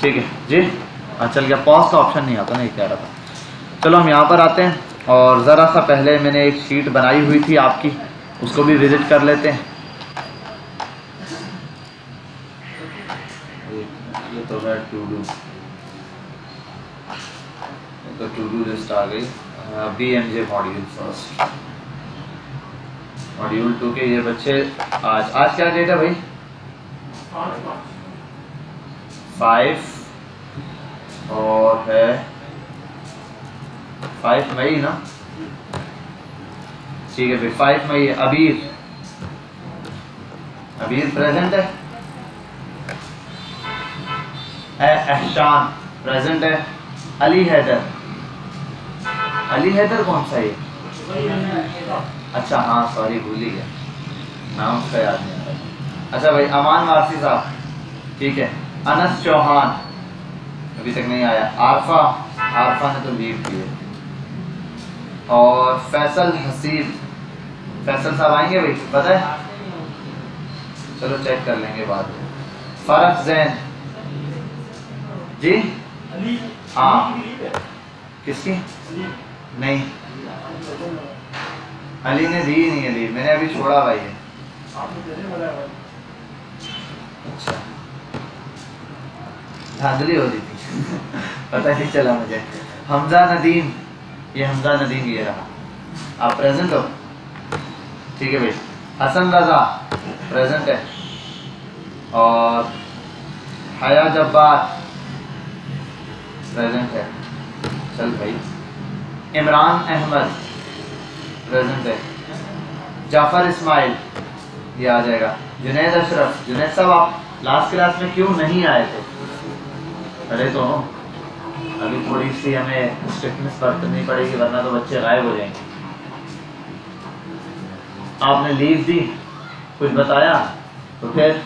ठीक है जी। चल गया, पॉज का ऑप्शन नहीं आता ना, ये कह रहा था। चलो हम यहाँ पर आते हैं और ज़रा सा पहले मैंने एक शीट बनाई हुई थी आपकी, उसको भी विज़िट कर लेते हैं। ये तो है टू डू, तो टू डू लिस्ट आ गई। BMJ मॉड्यूल फर्स्ट, मॉड्यूल 2 के ये बच्चे आज क्या डेट है भाई? 5 और है 5 मई ना? ठीक है भाई, 5 मई। अबीर प्रेजेंट है, एहसान प्रेजेंट है। अली हैदर कौन सा ये? अच्छा हाँ सॉरी, भूल ही गया नाम, उसका याद नहीं आ रहा। अच्छा भाई, अमान वारसी साहब, ठीक है। अनस चौहान अभी तक नहीं आया। आरफा ने तो लीव की है। और फैसल हसीब, फैसल साहब आएंगे भाई, पता है? चलो चेक कर लेंगे बाद में। फरक जैन जी, हाँ किसकी? नहीं, अली ने दी नहीं है लीव, मैंने अभी छोड़ा भाई है। अच्छा, धांधली हो रही थी पता नहीं चला मुझे। हमजा नदीम, ये हमजा नदीम ये रहा। आप प्रेजेंट हो? ठीक है भाई। हसन रजा प्रेजेंट है। और हया जब्बार प्रेजेंट है। चल भाई। इमरान अहमद प्रेजेंट है। जाफर इस्माइल ये आ जाएगा। जुनैद अशरफ, जुनैद साहब आप लास्ट क्लास में क्यों नहीं आए थे? अरे तो अभी थोड़ी सी हमें स्ट्रिक्टनेस बरतनी पड़ेगी, वरना तो बच्चे गायब हो जाएंगे। आपने लीव दी, कुछ बताया तो फिर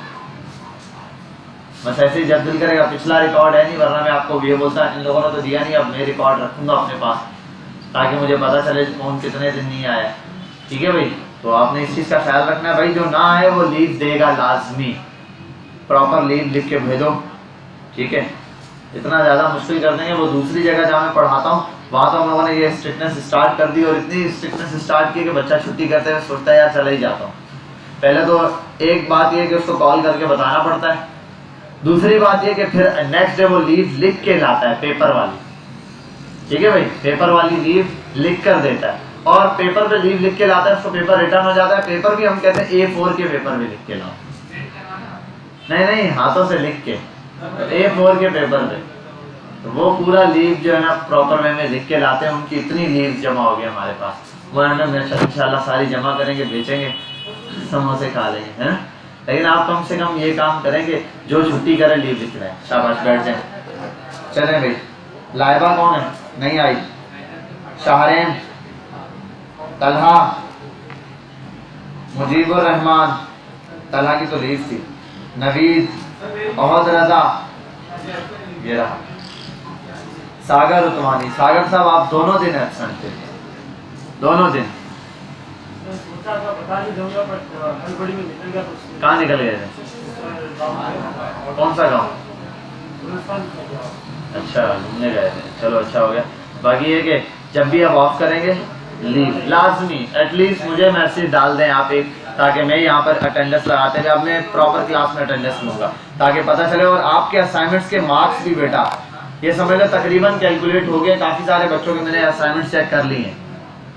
बस ऐसे ही जब दिल करेगा। पिछला रिकॉर्ड है नहीं, वरना मैं आपको ये बोलता इन लोगों ने तो दिया नहीं, अब मैं रिकॉर्ड रखूंगा अपने पास ताकि मुझे पता चले कौन कितने दिन नहीं आया। ठीक है भाई, तो आपने इस चीज़ का ख्याल रखना है भाई, जो ना आए वो लीव देगा लाजमी, प्रॉपर लीव लिख के भेजो। ठीक है, इतना ज़्यादा मुश्किल कर देंगे। वो दूसरी जगह जहाँ मैं पढ़ाता हूँ वहाँ तो हम लोगों ने ये स्ट्रिक्टनेस स्टार्ट कर दी, और इतनी स्ट्रिक्टनेस स्टार्ट की कि बच्चा छुट्टी करते हुए सोचता है यार चला ही जाता हूँ। पहले तो एक बात ये कि उसको कॉल करके बताना पड़ता है, दूसरी बात ये कि फिर नेक्स्ट डे वो लीव लिख के लाता है, पेपर वाली। ठीक है भाई, पेपर वाली लीव लिख कर देता है, और पेपर पे लीव लिख के लाता है, उसको पेपर रिटर्न हो जाता है। पेपर भी हम कहते हैं A4 के पेपर में लिख के लाओ, नहीं हाथों से लिख के A4 के पेपर पे, तो वो पूरा लीव जो है ना प्रॉपर वे में लिख के लाते हैं। उनकी इतनी लीव जमा हो गई हमारे पास, वो हम इंशाल्लाह सारी जमा करेंगे, बेचेंगे, समोसे खा लेंगे, है। लेकिन आप कम से कम ये काम करेंगे, जो छुट्टी करे लीव लिख रहे हैं, शाबाश बैठ जाए। चलें भाई, लाइबा कौन है? नहीं आई। शाहरेन, तलहा, मुजीबुर रहमान, तलहा की तो लीव थी। नवीद, अहद रजा, ये रहा। सागर उतवानी, सागर साहब आप दोनों दिन एब्सेंट थे, दोनों दिन। कहाँ निकल गए थे? कौन सा गांव? अच्छा घूमने गए थे, चलो अच्छा हो गया। बाकी ये कि जब भी आप ऑफ करेंगे लीव लाजमी एटलीस्ट मुझे मैसेज डाल दें आप एक, ताकि मैं यहाँ पर अटेंडेंस लगाते हैं। अब मैं प्रॉपर क्लास में अटेंडेंस लूँगा ताकि पता चले। और आपके असाइनमेंट्स के मार्क्स भी बेटा ये समझ लो तकरीबन कैलकुलेट हो गए। काफ़ी सारे बच्चों के मैंने असाइनमेंट चेक कर लिए हैं।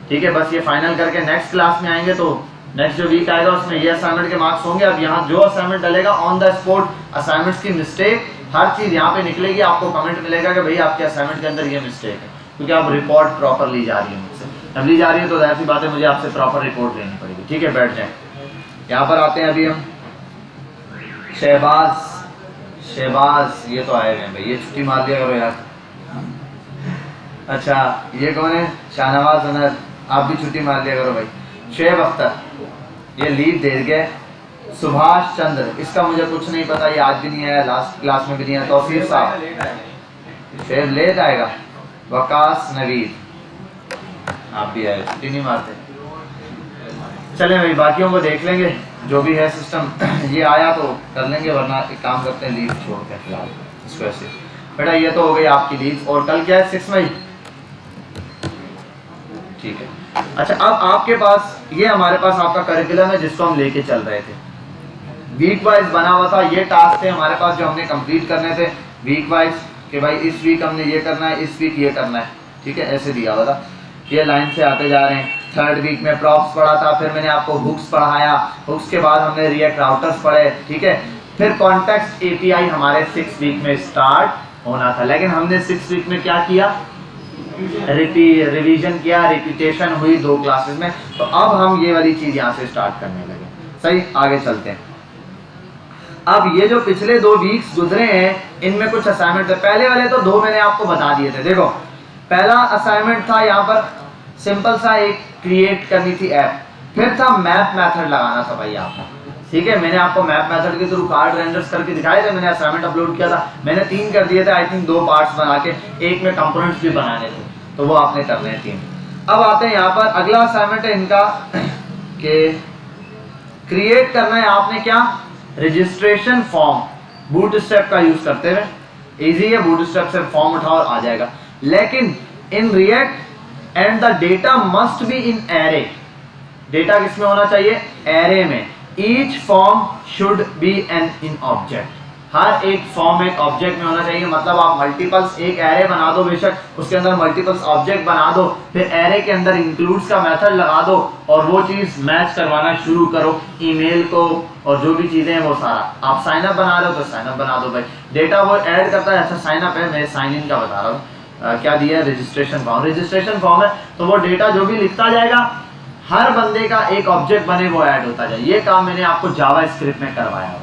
ठीक है, बस ये फाइनल करके नेक्स्ट क्लास में आएंगे तो नेक्स्ट जो वीक आएगा उसमें ये असाइनमेंट के मार्क्स होंगे। अब यहाँ जो असाइनमेंट डलेगा ऑन द स्पॉट असाइनमेंट्स की मिस्टेक हर चीज़ यहाँ पे निकलेगी। आपको कमेंट मिलेगा कि भाई आपके असाइनमेंट के अंदर ये मिस्टेक है, क्योंकि आप रिपोर्ट प्रॉपर ली जा रही है मुझसे। अब ली जा रही है तो जाहिर सी बात है मुझे आपसे प्रॉपर रिपोर्ट लेनी पड़ेगी। ठीक है, बैठ जाए। यहाँ पर आते हैं अभी हम शहबाज, ये तो आए हैं भाई, ये छुट्टी मार दिया करो यार। अच्छा ये कौन है? शाहनवाज अनर, आप भी छुट्टी मार लिया करो भाई। शेब अख्तर, ये लीव दे गए। सुभाष चंद्र, इसका मुझे कुछ नहीं पता, ये आज भी नहीं आया, लास्ट क्लास में भी नहीं आया। तौसीफ साहब शेब लेट आएगा। वकास नवीद, आप भी आए, छुट्टी नहीं मारते। चलें भाई, बाकियों को देख लेंगे जो भी है सिस्टम। ये आया तो कर लेंगे, वरना एक काम करते हैं लीव छोड़ के फिलहाल। इसको ऐसे। बेटा ये तो हो गई आपकी लीव, और कल क्या है 6 मई, ठीक है। अच्छा अब आपके पास ये हमारे पास आपका करिकुलम है जिसको हम लेके चल रहे थे, वीक वाइज बना हुआ था, ये टास्क थे हमारे पास जो हमने कंप्लीट करने थे वीक वाइज, कि भाई इस वीक हमने ये करना है, इस वीक ये करना है, ठीक है, ऐसे दिया हुआ था। ये लाइन से आते जा रहे हैं। थर्ड वीक में प्रॉप्स पढ़ा था, फिर मैंने आपको हुक्स पढ़ाया, हुक्स के बाद हमने रिएक्ट राउटर्स पढ़े, ठीक है। फिर कॉन्टेक्स्ट एपीआई हमारे 6 वीक में स्टार्ट होना था, लेकिन हमने 6 वीक में क्या किया, रिवीजन किया, रिपीटेशन हुई 2 क्लासेस में। तो अब हम ये वाली चीज यहाँ से स्टार्ट करने लगे। सही, आगे चलते हैं। अब ये जो पिछले 2 वीक्स गुजरे हैं इनमें कुछ असाइनमेंट थे। पहले वाले तो 2 मैंने आपको बता दिए थे। देखो पहला असाइनमेंट था यहाँ पर सिंपल सा एक क्रिएट करनी थी ऐप, फिर था मैप मेथड लगाना था भाई आपको, ठीक है। मैंने आपको मैप मेथड के थ्रू कार्ड रेंडर्स करके दिखाए थे, मैंने असाइनमेंट अपलोड किया था, मैंने 3 कर दिए थे आई थिंक, 2 पार्ट्स बना के, एक में कंपोनेंट्स भी बनाने थे, तो वो आपने करने हैं 3। अब आते हैं यहाँ पर अगला असाइनमेंट है इनका कि क्रिएट करना है आपने क्या, रजिस्ट्रेशन फॉर्म बूटस्ट्रैप का यूज करते हुए। इजी है, बूटस्ट्रैप से फॉर्म उठाओ और आ जाएगा। लेकिन in React and the data must be in array, data किसमें होना चाहिए, एरे में। Each form should be an in object, हर एक फॉर्म एक ऑब्जेक्ट में होना चाहिए। मतलब आप मल्टीपल्स एक एरे बना दो, बेशक उसके अंदर मल्टीपल्स ऑब्जेक्ट बना दो, फिर एरे के अंदर इंक्लूड्स का मेथड लगा दो और वो चीज मैच करवाना शुरू करो ईमेल को और जो भी चीजें हैं वो सारा। आप साइन अप बना रहे हो तो साइन अप बना दो भाई, डेटा वो ऐड करता है। अच्छा साइन अप है, मैं साइन इन का बता रहा हूँ, क्या दिया है, रजिस्ट्रेशन फॉर्म, रजिस्ट्रेशन फॉर्म है तो वो डेटा जो भी लिखता जाएगा हर बंदे का एक ऑब्जेक्ट बने वो ऐड होता जाए। ये काम मैंने आपको जावा स्क्रिप्ट में करवाया हुआ,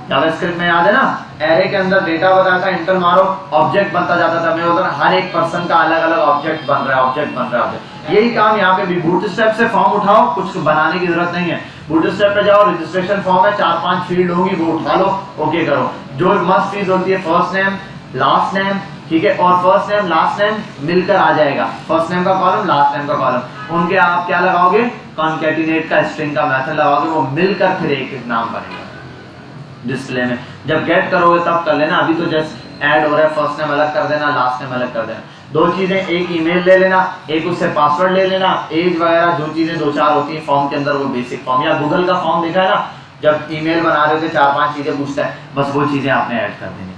जावास्क्रिप्ट में याद है ना, एरे के अंदर डेटा बताया था, इंटर मारो ऑब्जेक्ट बनता जाता था। मैं होता ना हर एक पर्सन का अलग अलग ऑब्जेक्ट बन रहा है, ऑब्जेक्ट बन रहा है। यही काम यहाँ पे भी, बूटस्ट्रैप से फॉर्म उठाओ, कुछ बनाने की जरूरत नहीं है। बूटस्ट्रैप पे जाओ, रजिस्ट्रेशन फॉर्म है, 4-5 फील्ड होंगी, वो उठा लो, ओके करो। जो मस्ट चीज होती है फर्स्ट नेम लास्ट नेम, ठीक है, और फर्स्ट नेम लास्ट नेम मिलकर आ जाएगा, फर्स्ट नेम का कॉलम लास्ट नेम का कॉलम, उनके आप क्या लगाओगे, कॉन्कैटिनेट का स्ट्रिंग का मेथड लगाओगे, वो मिलकर फिर एक एक नाम बनेगा डिस्प्ले में। जब गेट करोगे तब कर लेना, अभी तो जस्ट ऐड हो रहा है, फर्स्ट नेम अलग कर देना, लास्ट नेम अलग कर देना। 2 चीजें, एक ईमेल ले लेना, एक उससे पासवर्ड ले लेना, एज वगैरह जो चीजें 2-4 होती हैं फॉर्म के अंदर, वो बेसिक फॉर्म, या गूगल का फॉर्म देखा है ना, जब ईमेल बना रहे थे 4-5 चीजें पूछता है, बस वो चीजें आपने ऐड कर देनी।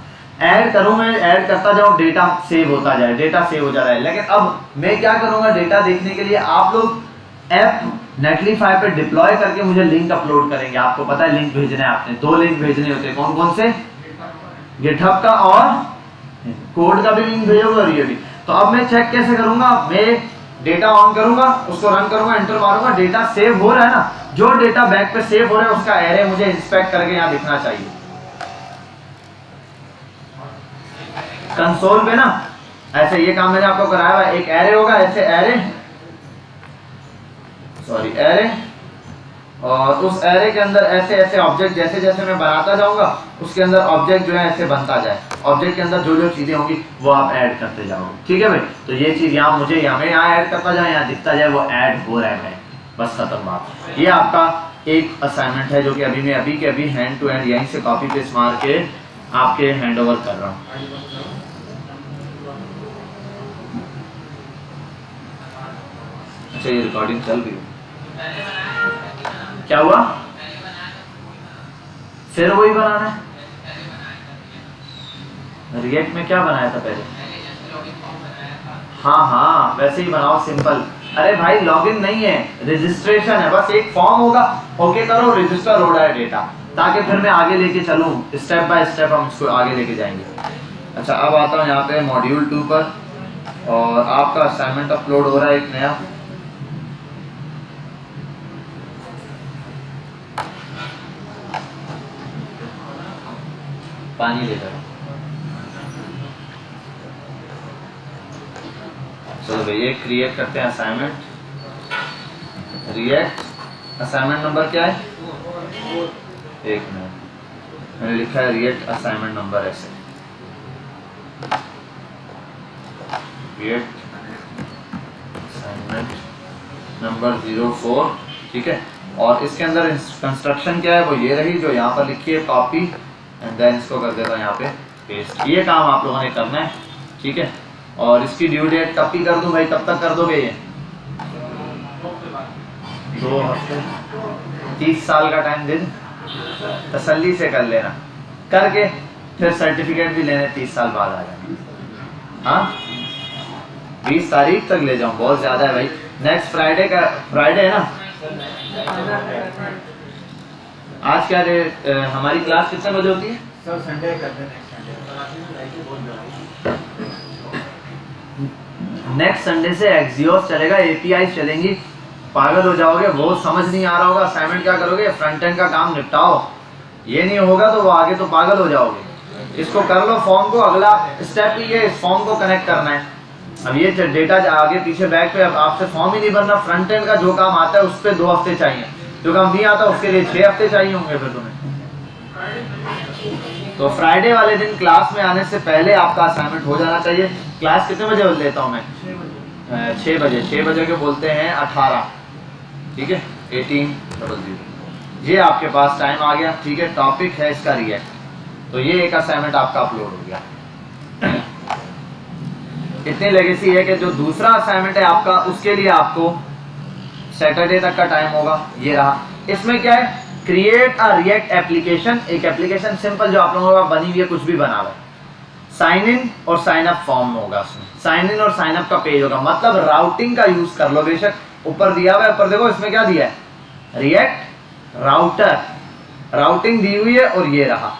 ऐड करूँ मैं, ऐड करता जाऊँ, डेटा सेव होता जाए, डेटा सेव हो जा रहा है। लेकिन अब मैं क्या करूँगा, डेटा देखने के लिए आप लोग ऐप नेटलीफाई पे डिप्लॉय करके मुझे लिंक अपलोड करेंगे। आपको पता है लिंक भेजना है, आपने 2 लिंक भेजने होते हैं, कौन कौन से, गिटहब का और कोड का भी लिंक भेजोगे और ये भी। तो अब मैं चेक कैसे करूंगा, मैं डेटा ऑन करूंगा, उसको रन करूंगा, एंटर मारूंगा, डेटा सेव हो रहा है ना, जो डेटा बैक पे सेव हो रहा है उसका एरे मुझे इंस्पेक्ट करके यहाँ दिखना चाहिए कंसोल पे ना। ऐसे ये काम मैंने आपको कराया हुआ है, एक एरे होगा ऐसे, एरे, और उस एरे के अंदर ऐसे ऐसे ऑब्जेक्ट जैसे जैसे मैं बनाता जाऊंगा उसके अंदर ऑब्जेक्ट जो है ऐसे बनता जाए, ऑब्जेक्ट के अंदर जो जो चीजें होंगी वो आप ऐड करते जाओगे, ठीक है भाई। तो ये चीज यहाँ मुझे यहाँ ऐड करता जाए, यहाँ दिखता जाए वो ऐड हो रहा है, बस खत्म बात। ये आपका एक असाइनमेंट है जो कि अभी मैं अभी के अभी हैंड टू हैंड यहीं से कॉपी पेस्ट मार के आपके हैंड ओवर कर रहा हूँ। अच्छा ये रिकॉर्डिंग चल रही है, क्या हुआ, फिर वही बनाना है। रिएक्ट में क्या बनाया था पहले, हाँ वैसे ही बनाओ सिंपल। अरे भाई लॉगिन नहीं है, रजिस्ट्रेशन है, बस एक फॉर्म होगा, ओके करो, रजिस्टर हो रहा है डेटा, ताकि फिर मैं आगे लेके चलूं, स्टेप बाय स्टेप हम इसको आगे लेके जाएंगे। अच्छा अब आता हूँ यहाँ पे मॉड्यूल 2 पर, और आपका असाइनमेंट अपलोड हो रहा है एक नया। पानी लेकर चलो भाई, ये क्रिएट करते हैं असाइनमेंट। रिएक्ट असाइनमेंट नंबर क्या है, 1 मिनट, मैंने लिखा है रिएक्ट असाइनमेंट नंबर ऐसे, रिएक्ट असाइनमेंट नंबर 04, ठीक है। और इसके अंदर कंस्ट्रक्शन क्या है, वो ये रही जो यहाँ पर लिखी है, कॉपी एंड देन इसको कर देता हूँ यहाँ पे पेस्ट। ये काम आप लोगों ने करना है, ठीक है। और इसकी ड्यू डेट कब की कर दूं भाई, कब तक कर दोगे ये? 2 हफ्ते, 30 साल का टाइम दे दूं? तसल्ली से कर लेना, करके फिर सर्टिफिकेट भी लेने 30 साल बाद आ जाना। हाँ 20 तारीख तक ले जाऊं, बहुत ज्यादा है भाई। नेक्स्ट फ्राइडे का, फ्राइडे है ना आज? क्या डेट? हमारी क्लास कितने बजे होती है? सर संडे करते हैं, नेक्स्ट संडे से एक्सियोस चलेगा, एपीआई चलेंगी, पागल हो जाओगे। वो समझ नहीं आ रहा होगा, असाइनमेंट क्या करोगे, फ्रंट एंड का काम निपटाओ। ये नहीं होगा तो वो आगे तो पागल हो जाओगे। इसको कर लो फॉर्म को, अगला स्टेप ही है इस फॉर्म को कनेक्ट करना है। अब ये डेटा आगे पीछे बैक पे, अब आपसे फॉर्म ही नहीं बनना। फ्रंट एंड का जो काम आता है उस पर 2 हफ्ते चाहिए, जो काम नहीं आता उसके लिए 6 हफ्ते चाहिए होंगे फिर तुम्हें। तो फ्राइडे वाले दिन क्लास में आने से पहले आपका असाइनमेंट हो जाना चाहिए। क्लास कितने बजे लेता हूँ मैं? 6 बजे। 6 बजे के बोलते हैं 18, ठीक है, 1800। ये आपके पास टाइम आ गया, ठीक है। टॉपिक है इसका रिएक्ट। तो ये एक असाइनमेंट आपका अपलोड हो गया। इतनी लेगेसी है कि जो दूसरा असाइनमेंट है आपका, उसके लिए आपको सैटरडे तक का टाइम होगा। ये रहा। इसमें क्या है, क्रिएट अ रिएक्ट एप्लीकेशन। एक एप्लीकेशन सिंपल जो आप लोगों का बनी हुई है, कुछ भी बना हुआ है। साइन इन और साइन अप फॉर्म होगा उसमें, साइन इन और साइन अप का पेज होगा। मतलब राउटिंग का यूज कर लो। बेशक ऊपर दिया हुआ है, ऊपर देखो इसमें क्या दिया है, रिएक्ट राउटर, राउटिंग दी हुई है। और ये रहा।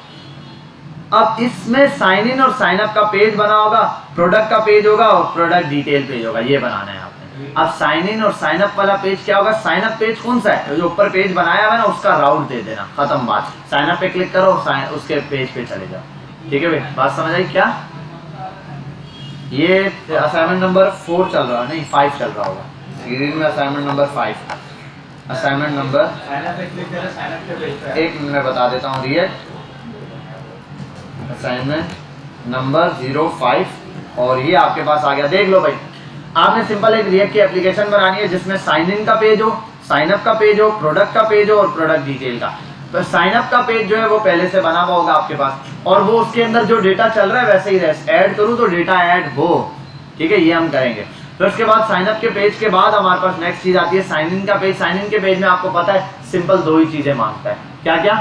अब इसमें साइन इन और साइन अप का पेज बना होगा, प्रोडक्ट का पेज होगा और प्रोडक्ट डिटेल पेज होगा। ये बनाना है आपने। अब साइन इन और साइन अप वाला पेज क्या होगा, साइन अप पेज कौन सा है, जो ऊपर पेज बनाया हुआ है ना, उसका राउट दे देना, खत्म बात। साइन अप पे क्लिक करो, उसके पेज पे चले जाओ, ठीक है भाई। बात समझ आई क्या? ये असाइनमेंट नंबर 4 चल रहा है, नहीं 5 चल रहा होगा सीरीज में। असाइनमेंट नंबर 5, असाइनमेंट नंबर एक मैं बता देता हूँ। रिएक्ट असाइनमेंट नंबर 05, और ये आपके पास आ गया। देख लो भाई, आपने सिंपल एक रिएक्ट की एप्लीकेशन बनानी है जिसमें साइन इन का पेज हो, साइन अप का पेज हो, प्रोडक्ट का पेज हो और प्रोडक्ट डिटेल का। तो साइन अप का पेज जो है वो पहले से बना हुआ होगा आपके पास, और वो उसके अंदर जो डेटा चल रहा है वैसे ही रहे। ऐड करूँ तो डेटा ऐड हो, ठीक है, ये हम करेंगे। तो उसके बाद साइन अप के पेज के बाद हमारे पास नेक्स्ट चीज आती है साइन इन का पेज। साइन इन के पेज में आपको पता है सिंपल 2 ही चीजें मांगता है। क्या क्या?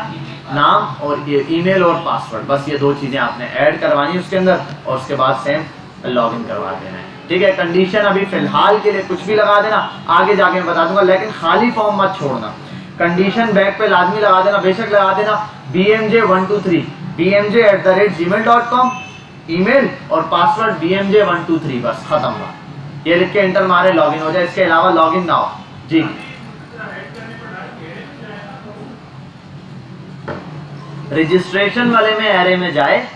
नाम और ईमेल और पासवर्ड। बस ये 2 चीजें आपने ऐड करवानी है उसके अंदर, और उसके बाद सेम लॉगिन करवा देना है, ठीक है। कंडीशन अभी फिलहाल के लिए कुछ भी लगा देना, आगे जाके मैं बता दूंगा, लेकिन खाली फॉर्म मत छोड़ना। कंडीशन बैक पे लाजमी लगा देना, बेशक लगा देना bmj123 bmj@gmail.com, ईमेल और पासवर्ड bmj123, बस खत्म बात। ये लिख के एंटर मारे, लॉगिन हो जाए। इसके अलावा लॉगिन ना हो जी। रजिस्ट्रेशन वाले में एरे में जाए,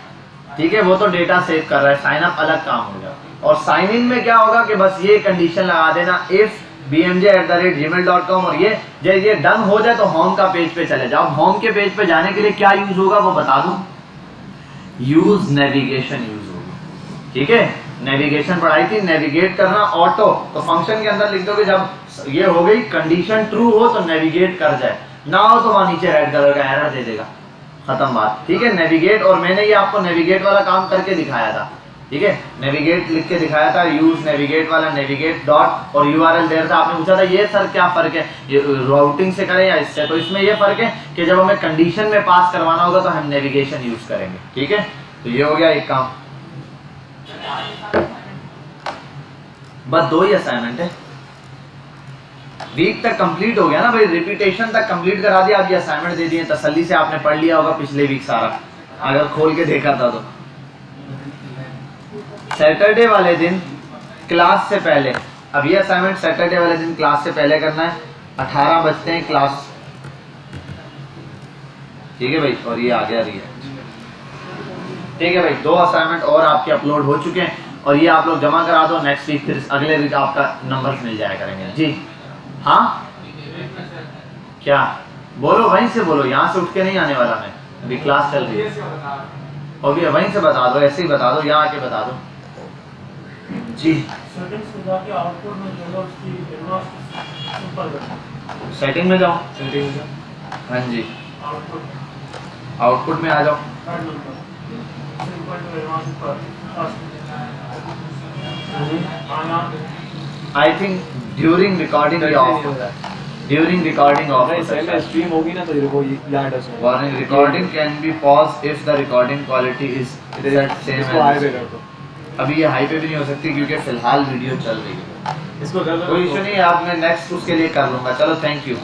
ठीक है, वो तो डेटा सेव कर रहा है, साइन अप अलग काम होगा। और साइन इन में क्या होगा कि बस ये कंडीशन लगा देना, इफ bmj@gmail.com, और ये जब ये डन हो जाए तो होम का पेज पे चले जाओ। होम के पेज पे जाने के लिए क्या यूज होगा वो बता दूं, यूज नेविगेशन यूज होगी, ठीक है। नेविगेशन पढ़ाई थी, नेविगेट करना ऑटो, तो फंक्शन के अंदर लिख दोगे जब ये हो गई कंडीशन ट्रू हो तो नेविगेट कर जाए, ना हो तो वहां नीचे रेड कलर का एरर दे देगा, खत्म बात, ठीक है। नेविगेट, और मैंने ये आपको नेविगेट वाला काम करके दिखाया था, ठीक है। नेविगेट लिख के दिखाया था, यूज नेविगेट वाला, नेविगेट डॉट और यूआरएल देर था। आपने पूछा था ये सर क्या फर्क है, ये राउटिंग से करें या इससे, तो इसमें ये फर्क है कि जब हमें कंडीशन में पास करवाना होगा तो हम नेविगेशन यूज करेंगे, ठीक है। तो ये हो गया एक काम। बस 2 ही असाइनमेंट है, वीक तक कंप्लीट हो गया ना भाई, रिपीटेशन तक कंप्लीट करा दिया। अब ये असाइनमेंट दे दिए, तसल्ली से आपने पढ़ लिया होगा पिछले वीक सारा, अगर खोल के देखा था तो। सैटरडे वाले दिन क्लास से पहले, अब ये असाइनमेंट सैटरडे वाले दिन क्लास से पहले करना है। 18 बजते हैं क्लास, ठीक है भाई। और ये आ गया रिएक्ट, ठीक है भाई। 2 असाइनमेंट और आपके अपलोड हो चुके हैं, और ये आप लोग जमा करा दो। नेक्स्ट वीक फिर अगले वीक आपका नंबर मिल जाया करेंगे जी। हाँ क्या बोलो, वहीं से बोलो, यहाँ से उठ के नहीं आने वाला मैं, अभी क्लास चल रही है। और भी वहीं से बता दो, ऐसे ही बता दो, यहाँ आके बता दो जी। सेटिंग में जाओ, हाँ जी, आउटपुट में आ जाओ। आई थिंक ड्यूरिंग रिकॉर्डिंग ये ऑफ होता है, ड्यूरिंग रिकॉर्डिंग ऑफ नहीं होता सेम है। स्ट्रीम होगी ना तो ये देखो यहाँ does warning recording can be pause if the recording quality is set same इसको हाई पे एज। कर दो, अभी ये हाई पे भी नहीं हो सकती क्योंकि फिलहाल वीडियो चल रही है। इसको कर दो। कोई इशू नहीं है, आप मैं नेक्स्ट उसके लिए कर लूँगा। चलो थैंक यू।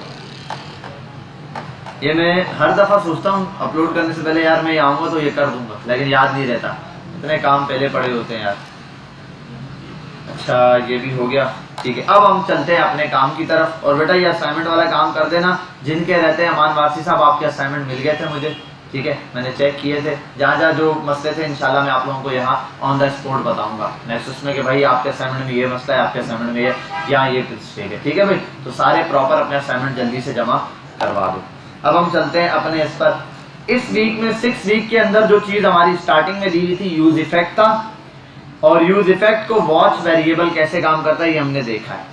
ये मैं हर दफ़ा सोचता हूँ अपलोड करने से पहले यार मैं आऊँगा तो ये कर दूँगा, लेकिन याद नहीं रहता, इतने काम पहले पड़े होते हैं यार। अच्छा ये भी हो गया, ठीक है। अब हम चलते हैं अपने काम की तरफ। और बेटा ये असाइनमेंट वाला काम कर देना, जिनके रहते हैं अमान वारसी साहब, आपके असाइनमेंट मिल गए थे मुझे, ठीक है, मैंने चेक किए थे। जहाँ जहाँ जो मसले थे इंशाल्लाह मैं आप लोगों को यहाँ ऑन द स्पॉट बताऊंगा नेक्स्ट उसमें कि भाई आपके असाइनमेंट में ये मसला है, आपके असाइनमेंट में ये यहाँ ये मिस्टेक है, ठीक है भाई। तो सारे प्रॉपर अपने असाइनमेंट जल्दी से जमा करवा दो। अब हम चलते हैं अपने इस पर। इस वीक में 6 वीक के अंदर जो चीज़ हमारी स्टार्टिंग में दी हुई थी यूज इफेक्ट था, और यूज इफेक्ट को वॉच वेरिएबल कैसे काम करता है ये हमने देखा है।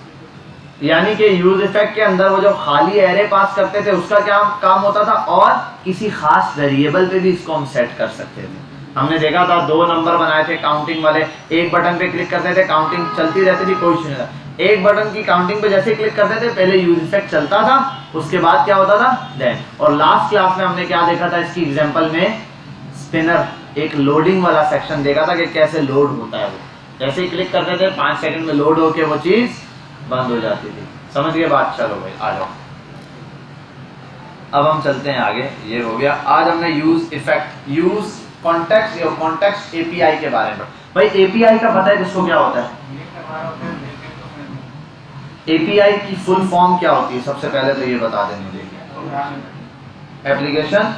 यानी कि यूज इफेक्ट के अंदर वो जो खाली एरे पास करते थे उसका क्या काम होता था, और किसी खास वेरिएबल पे भी इसको हम सेट कर सकते थे। हमने देखा था 2 नंबर बनाए थे काउंटिंग वाले, एक बटन पे क्लिक करते थे काउंटिंग चलती रहती थी, कोई नहीं था। एक बटन की काउंटिंग पे जैसे क्लिक करते थे पहले यूज इफेक्ट चलता था, उसके बाद क्या होता था देन। और लास्ट क्लास में हमने क्या देखा था इसकी एग्जांपल में, स्पिनर एक लोडिंग वाला सेक्शन देखा था कि कैसे लोड होता है। वो जैसे ही क्लिक करते थे 5 सेकंड में लोड होके वो चीज बंद हो जाती थी। समझ गए बात? चलो भाई आ जाओ, अब हम चलते हैं आगे। ये हो गया। आज हमने यूज इफेक्ट, यूज कॉन्टेक्स्ट या कॉन्टेक्स्ट एपीआई के बारे में। भाई एपीआई का पता है किसको क्या होता है? एपीआई की फुल फॉर्म क्या होती है? सबसे पहले तो ये बता दें मुझे। एप्लीकेशन,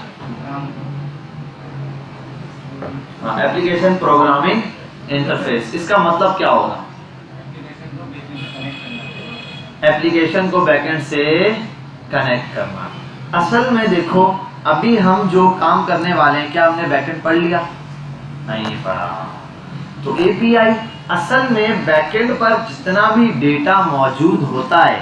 हाँ एप्लीकेशन प्रोग्रामिंग इंटरफेस। इसका मतलब क्या होगा? एप्लीकेशन को बैकएंड से कनेक्ट करना। असल में देखो अभी हम जो काम करने वाले हैं, क्या हमने बैकएंड पढ़ लिया? नहीं पढ़ा। तो एपीआई असल में बैकएंड पर जितना भी डेटा मौजूद होता है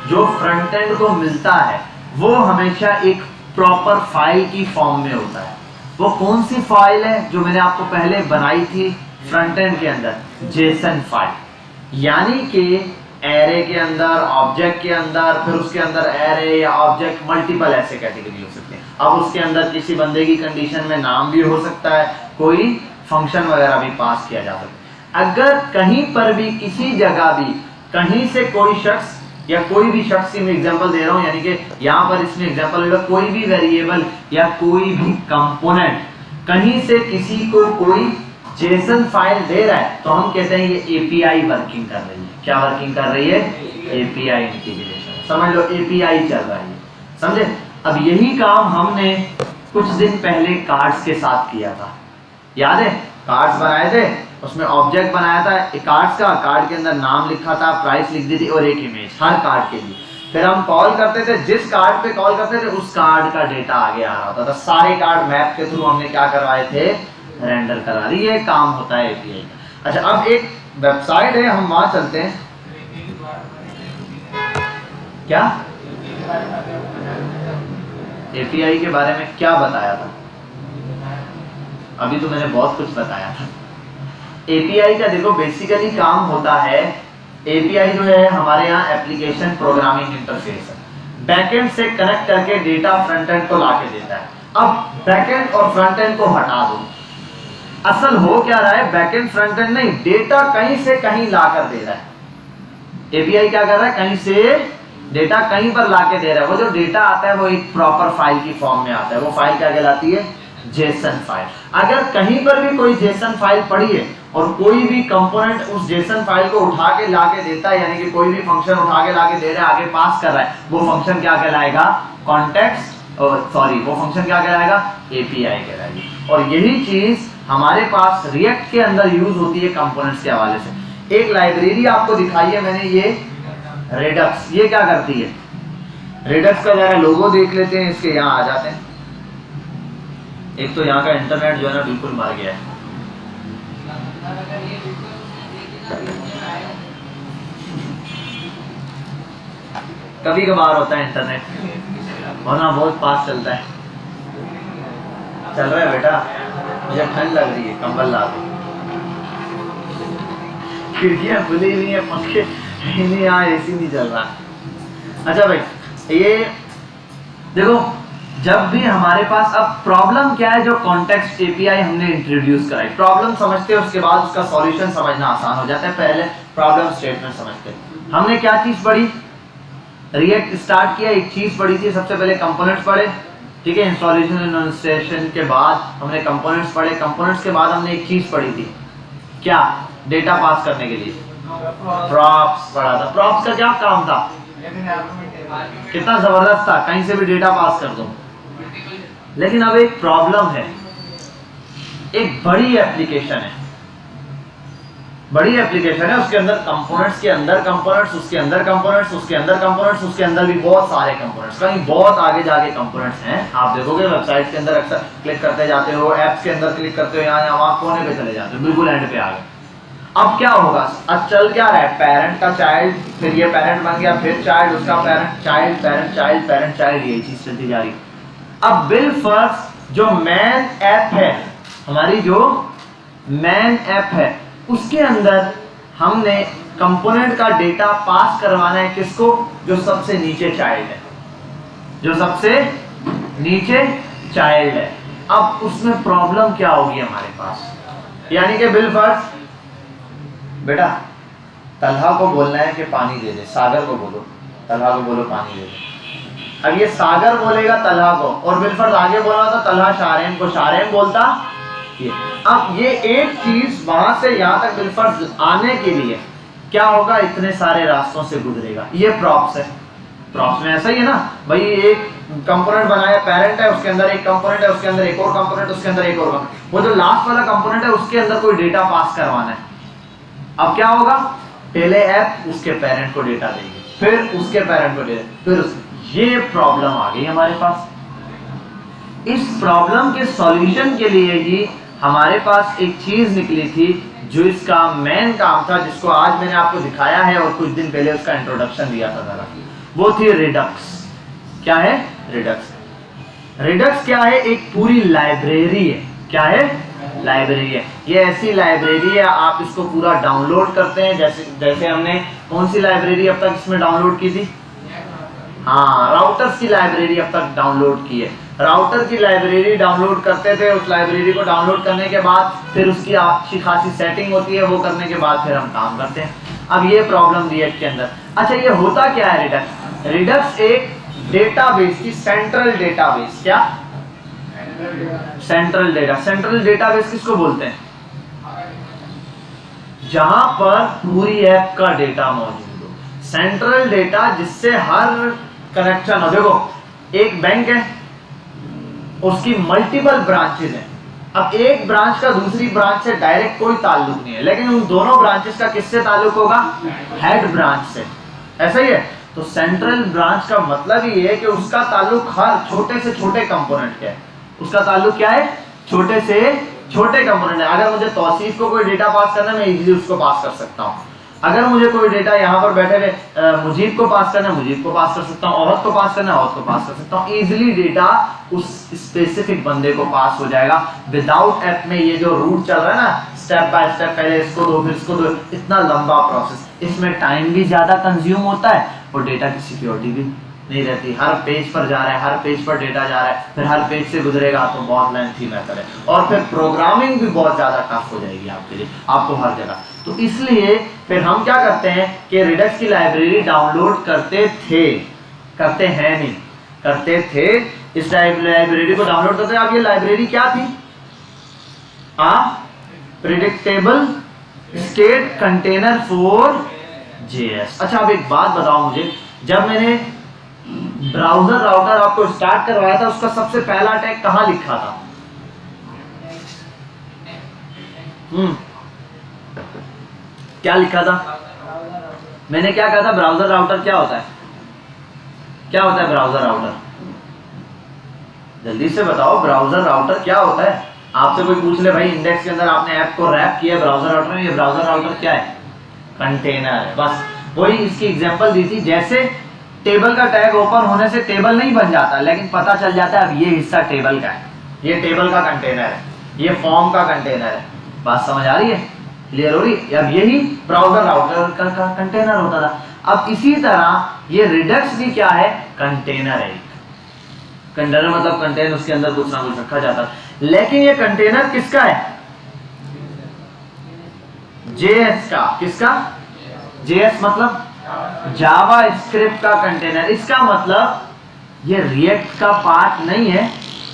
जो फ्रंट एंड को मिलता है वो हमेशा एक प्रॉपर फाइल की फॉर्म में होता है। वो कौन सी फाइल है? जो मैंने आपको पहले बनाई थी फ्रंट एंड के अंदर, जेसन फाइल। यानी कि एरे के अंदर, ऑब्जेक्ट के अंदर, फिर उसके अंदर एरे या ऑब्जेक्ट, मल्टीपल ऐसे कैटेगरी हो सकते हैं। अब उसके अंदर किसी बंदे की कंडीशन में नाम भी हो सकता है, कोई फंक्शन वगैरह भी पास किया जा सकता है। अगर कहीं पर भी किसी जगह भी कहीं से कोई शख्स या कोई भी शख्स की मैं एग्जांपल दे रहा हूं, यानी कि यहाँ पर इसमें एग्जांपल होगा कोई भी वेरिएबल या कोई भी कंपोनेंट कहीं से किसी को कोई जेसन फाइल दे रहा है तो हम कहते हैं ये एपीआई वर्किंग कर रही है। क्या वर्किंग कर रही है? API integration. समझ लो एपीआई चल रहा है, समझे? अब यही काम हमने कुछ दिन पहले कार्ड्स के साथ किया था, याद है? कार्ड्स बनाए थे, उसमें ऑब्जेक्ट बनाया था कार्ड्स का, कार्ड के अंदर नाम लिखा था, प्राइस लिख दी थी और एक इमेज हर कार्ड के लिए। फिर हम कॉल करते थे, जिस कार्ड पे कॉल करते थे उस कार्ड का डेटा आगे आ रहा होता था। सारे कार्ड मैप के थ्रू हमने क्या करवाए थे? रेंडर करा रही है। काम होता है एपीआई का। अच्छा अब एक वेबसाइट है, हम वहां चलते हैं। क्या एपीआई के बारे में क्या बताया था? अभी तो मैंने बहुत कुछ बताया था। एपीआई का देखो बेसिकली काम होता है, एपीआई जो है हमारे यहाँ एप्लीकेशन प्रोग्रामिंग इंटरफेस है, बैकएंड से कनेक्ट करके डेटा फ्रंट एंड को लाके देता है। अब बैकएंड और फ्रंट एंड को हटा दो, असल हो क्या रहा है? बैकएंड फ्रंट एंड नहीं, डेटा कहीं से कहीं लाकर दे रहा है। एपीआई क्या कर रहा है? कहीं से डेटा कहीं पर लाके दे रहा है। वो जो डेटा आता है वो एक प्रॉपर फाइल की फॉर्म में आता है। वो फाइल क्या कहलाती है? JSON file. अगर कहीं पर भी कोई जेसन फाइल पड़ी है और कोई भी कंपोनेंट उस जेसन फाइल को उठा के लाके देता है, यानी कि कोई भी फंक्शन उठा के लाके दे रहा है, आगे पास कर रहा है, वो फंक्शन क्या कहलाएगा? कॉन्टेक्स्ट, सॉरी वो फंक्शन क्या कहलाएगा? एपीआई कहलाएगी। और यही चीज हमारे पास रिएक्ट के अंदर यूज होती है कंपोनेंट्स के हवाले से। एक लाइब्रेरी आपको दिखाई है मैंने, ये रेडक्स। ये क्या करती है? रेडक्स का जरा लोगो देख लेते हैं, इसके यहाँ आ जाते हैं। एक तो यहाँ का इंटरनेट जो है ना बिल्कुल मर गया है। कभी कभार होता है इंटरनेट, वरना बहुत फास्ट चलता है। चल रहा है बेटा? मुझे ठंड लग रही है, कंबल ला दो। खिड़कियाँ खुली हुई हैं, पंखे नहीं, यहाँ एसी नहीं चल रहा। अच्छा भाई, ये देखो, जब भी हमारे पास अब प्रॉब्लम क्या है, जो कॉन्टेक्स्ट एपीआई हमने इंट्रोड्यूस कराई, प्रॉब्लम समझते हैं, उसके बाद उसका सॉल्यूशन समझना आसान हो जाता है। पहले प्रॉब्लम स्टेटमेंट समझते हैं। हमने क्या चीज पढ़ी, रिएक्ट स्टार्ट किया, एक चीज पढ़ी थी, सबसे पहले कंपोनेंट्स पढ़े, ठीक है, इंस्टॉलेशन इन्स्टॉलेशन के बाद हमने कंपोनेंट्स पढ़े, कंपोनेंट्स के बाद हमने एक चीज पढ़ी थी, क्या, डेटा पास करने के लिए प्रॉप्स पढ़ा था। प्रॉप्स का क्या काम था, कितना जबरदस्त था, कहीं से भी डेटा पास कर दो। लेकिन अब एक प्रॉब्लम है, एक बड़ी एप्लीकेशन है, बड़ी एप्लीकेशन है, उसके अंदर कंपोनेंट्स के अंदर कंपोनेंट्स, उसके अंदर कंपोनेंट्स, उसके अंदर कंपोनेंट्स, उसके अंदर भी बहुत सारे कंपोनेंट्स, कहीं बहुत आगे जाके कंपोनेंट्स हैं। आप देखोगे वेबसाइट के अंदर अक्सर क्लिक करते जाते हो, ऐप्स के अंदर क्लिक करते हो, यहाँ वहाँ कोने पे चले जाते हो, बिल्कुल एंड पे आ गए। अब क्या होगा, अब चल क्या रहा है, पेरेंट का चाइल्ड, फिर ये पेरेंट बन गया, फिर चाइल्ड, उसका parent, child, parent, child, parent, child, यही चीज चलती जा रही। अब बिल फर्स्ट जो मैन ऐप है, हमारी जो मैन ऐप है, उसके अंदर हमने कंपोनेंट का डेटा पास करवाना है, किसको, जो सबसे नीचे चाइल्ड है, जो सबसे नीचे चाइल्ड है। अब उसमें प्रॉब्लम क्या होगी हमारे पास, यानी कि बिल फर्स्ट, बेटा तलहा को बोलना है कि पानी दे दे, सागर को बोलो, तलहा को बोलो पानी दे दे। अब ये सागर बोलेगा तलहा को, और बिलफर्ज आगे बोला था तलहा शारेम को, शारेम बोलता ये। अब ये एक चीज वहां से यहाँ तक बिलफर्ज आने के लिए क्या होगा, इतने सारे रास्तों से गुजरेगा। ये प्रॉप्स है, प्रॉप्स में ऐसा ही है ना भाई, एक कंपोनेंट बनाया, पेरेंट है, उसके अंदर एक कंपोनेंट है, उसके अंदर एक और कंपोनेंट, उसके अंदर एक और कंपोनेंट, वो जो लास्ट वाला कंपोनेंट है उसके अंदर कोई डेटा पास करवाना है। अब क्या होगा, पहले ऐप उसके पेरेंट को डेटा देगी, फिर उसके पेरेंट को डेटा, फिर ये प्रॉब्लम आ गई हमारे पास। इस प्रॉब्लम के सॉल्यूशन के लिए ही हमारे पास एक चीज निकली थी, जो इसका मेन काम था, जिसको आज मैंने आपको दिखाया है और कुछ दिन पहले उसका इंट्रोडक्शन दिया था जरा, वो थी रिडक्स। क्या है रिडक्स? रिडक्स क्या है, एक पूरी लाइब्रेरी है। क्या है, लाइब्रेरी है। ये ऐसी लाइब्रेरी है, आप इसको पूरा डाउनलोड करते हैं, जैसे हमने कौन सी लाइब्रेरी अब तक इसमें डाउनलोड की थी, हाँ, राउटर्स की लाइब्रेरी अब तक डाउनलोड की है। राउटर की लाइब्रेरी डाउनलोड करते थे, उस लाइब्रेरी को डाउनलोड करने के बाद फिर उसकी अच्छी खासी सेटिंग होती है, वो करने के बाद फिर हम काम करते हैं। अब ये प्रॉब्लम रिएक्ट के अंदर, अच्छा ये होता क्या है रिडक्स? रिडक्स एक डेटाबेस की सेंट्रल डेटाबेस, क्या सेंट्रल डेटा, सेंट्रल डेटाबेस किसको बोलते हैं? जहां पर पूरी ऐप का डेटा मौजूद हो, सेंट्रल डेटा जिससे हर कनेक्शन हो। देखो एक बैंक है, उसकी मल्टीपल ब्रांचेस हैं, अब एक ब्रांच का दूसरी ब्रांच से डायरेक्ट कोई ताल्लुक नहीं है, लेकिन उन दोनों ब्रांचेस का किससे ताल्लुक होगा? हेड ब्रांच से, ऐसा ही है। तो सेंट्रल ब्रांच का मतलब ये है कि उसका ताल्लुक हर छोटे से छोटे कंपोनेंट का है। उसका ताल्लुक क्या है? छोटे से छोटे कंपोनेंट है। अगर मुझे तौसीफ को कोई डेटा पास करना है, मैं इजीली उसको पास कर सकता हूँ। अगर मुझे कोई डेटा यहाँ पर बैठे हुए मुजीब को पास करना है, मुजीब को पास कर सकता हूँ, औरत को पास करना है, औरत को पास कर सकता हूँ। इजीली डेटा उस स्पेसिफिक बंदे को पास हो जाएगा विदाउट ऐप में ये जो रूट चल रहा है ना, स्टेप बाय स्टेप, पहले इसको दो फिर इसको दो, इतना लंबा प्रोसेस, इसमें टाइम भी ज्यादा कंज्यूम होता है और डेटा की सिक्योरिटी भी नहीं रहती। हर पेज पर जा रहा है, हर पेज पर डेटा जा रहा है, फिर हर पेज से गुजरेगा तो बहुत लेंथी मेथड है, और फिर प्रोग्रामिंग भी बहुत ज्यादा टफ हो जाएगी आपके लिए, आपको हर जगह। तो इसलिए फिर हम क्या करते हैं कि रिडक्स की लाइब्रेरी डाउनलोड करते थे, करते हैं नहीं, करते थे, इस लाइब्रेरी को डाउनलोड करते हैं। अब ये लाइब्रेरी क्या थी? Predictable state container for JS. अच्छा अब एक बात बताओ मुझे, जब मैंने ब्राउजर राउटर आपको स्टार्ट करवाया था, उसका सबसे पहला टैग कहां लिखा था? क्या लिखा था? मैंने क्या कहा था? ब्राउजर राउटर क्या होता है? क्या होता है ब्राउजर राउटर? जल्दी से बताओ, ब्राउजर राउटर क्या होता है? आपसे कोई पूछ ले भाई इंडेक्स के अंदर आपने ऐप को रैप किया है ब्राउजर राउटर में, ये ब्राउजर राउटर क्या है? कंटेनर है। बस वही इसकी एग्जांपल दी थी, जैसे टेबल का टैग ओपन होने से टेबल नहीं बन जाता, लेकिन पता चल जाता है अब ये हिस्सा टेबल का है, ये टेबल का कंटेनर है। ये फॉर्म का कंटेनर है। बात समझ आ रही है, क्लियर हो रही है? अब यही ब्राउजर राउटर का कंटेनर होता था। अब इसी तरह ये रिडक्स भी क्या है, कंटेनर है। कंटेनर मतलब कंटेनर, उसके अंदर कुछ ना कुछ रखा जाता है। लेकिन ये कंटेनर किसका है, जेएस का। किसका, जेएस मतलब जावा स्क्रिप्ट का कंटेनर। इसका मतलब ये रिएक्ट का पार्ट नहीं है,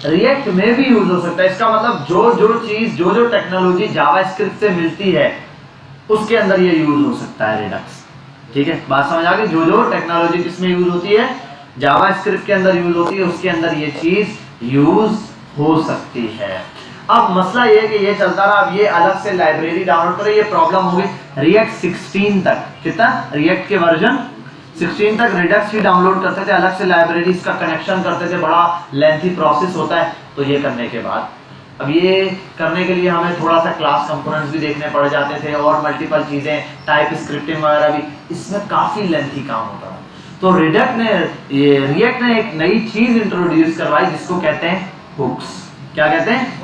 रिएक्ट में भी यूज हो सकता है। इसका मतलब जो चीज जो टेक्नोलॉजी जावा स्क्रिप्ट से मिलती है उसके अंदर ये यूज हो सकता है रिडक्स। ठीक है, बात समझ आ गई? जो टेक्नोलॉजी किसमें यूज होती है, जावा स्क्रिप्ट के अंदर यूज होती है, उसके अंदर ये चीज यूज हो सकती है। अब मसला ये है कि ये चलता रहा, अब ये अलग से लाइब्रेरी डाउनलोड करे, ये प्रॉब्लम होगी रिएक्ट 16 तक। कितना, रिएक्ट के वर्जन 16 तक रिडक्स ही डाउनलोड करते थे, अलग से लाइब्रेरीज का कनेक्शन करते थे, बड़ा लेंथी प्रोसेस होता है। तो ये करने के बाद अब ये करने के लिए हमें थोड़ा सा क्लास कंपोनेंट्स भी देखने पड़ जाते थे और मल्टीपल चीजें, टाइप स्क्रिप्टिंग वगैरह भी, इसमें काफी लेंथी काम होता था। तो रिएक्ट ने एक नई चीज इंट्रोड्यूस करवाई जिसको कहते हैं हुक्स। क्या कहते हैं?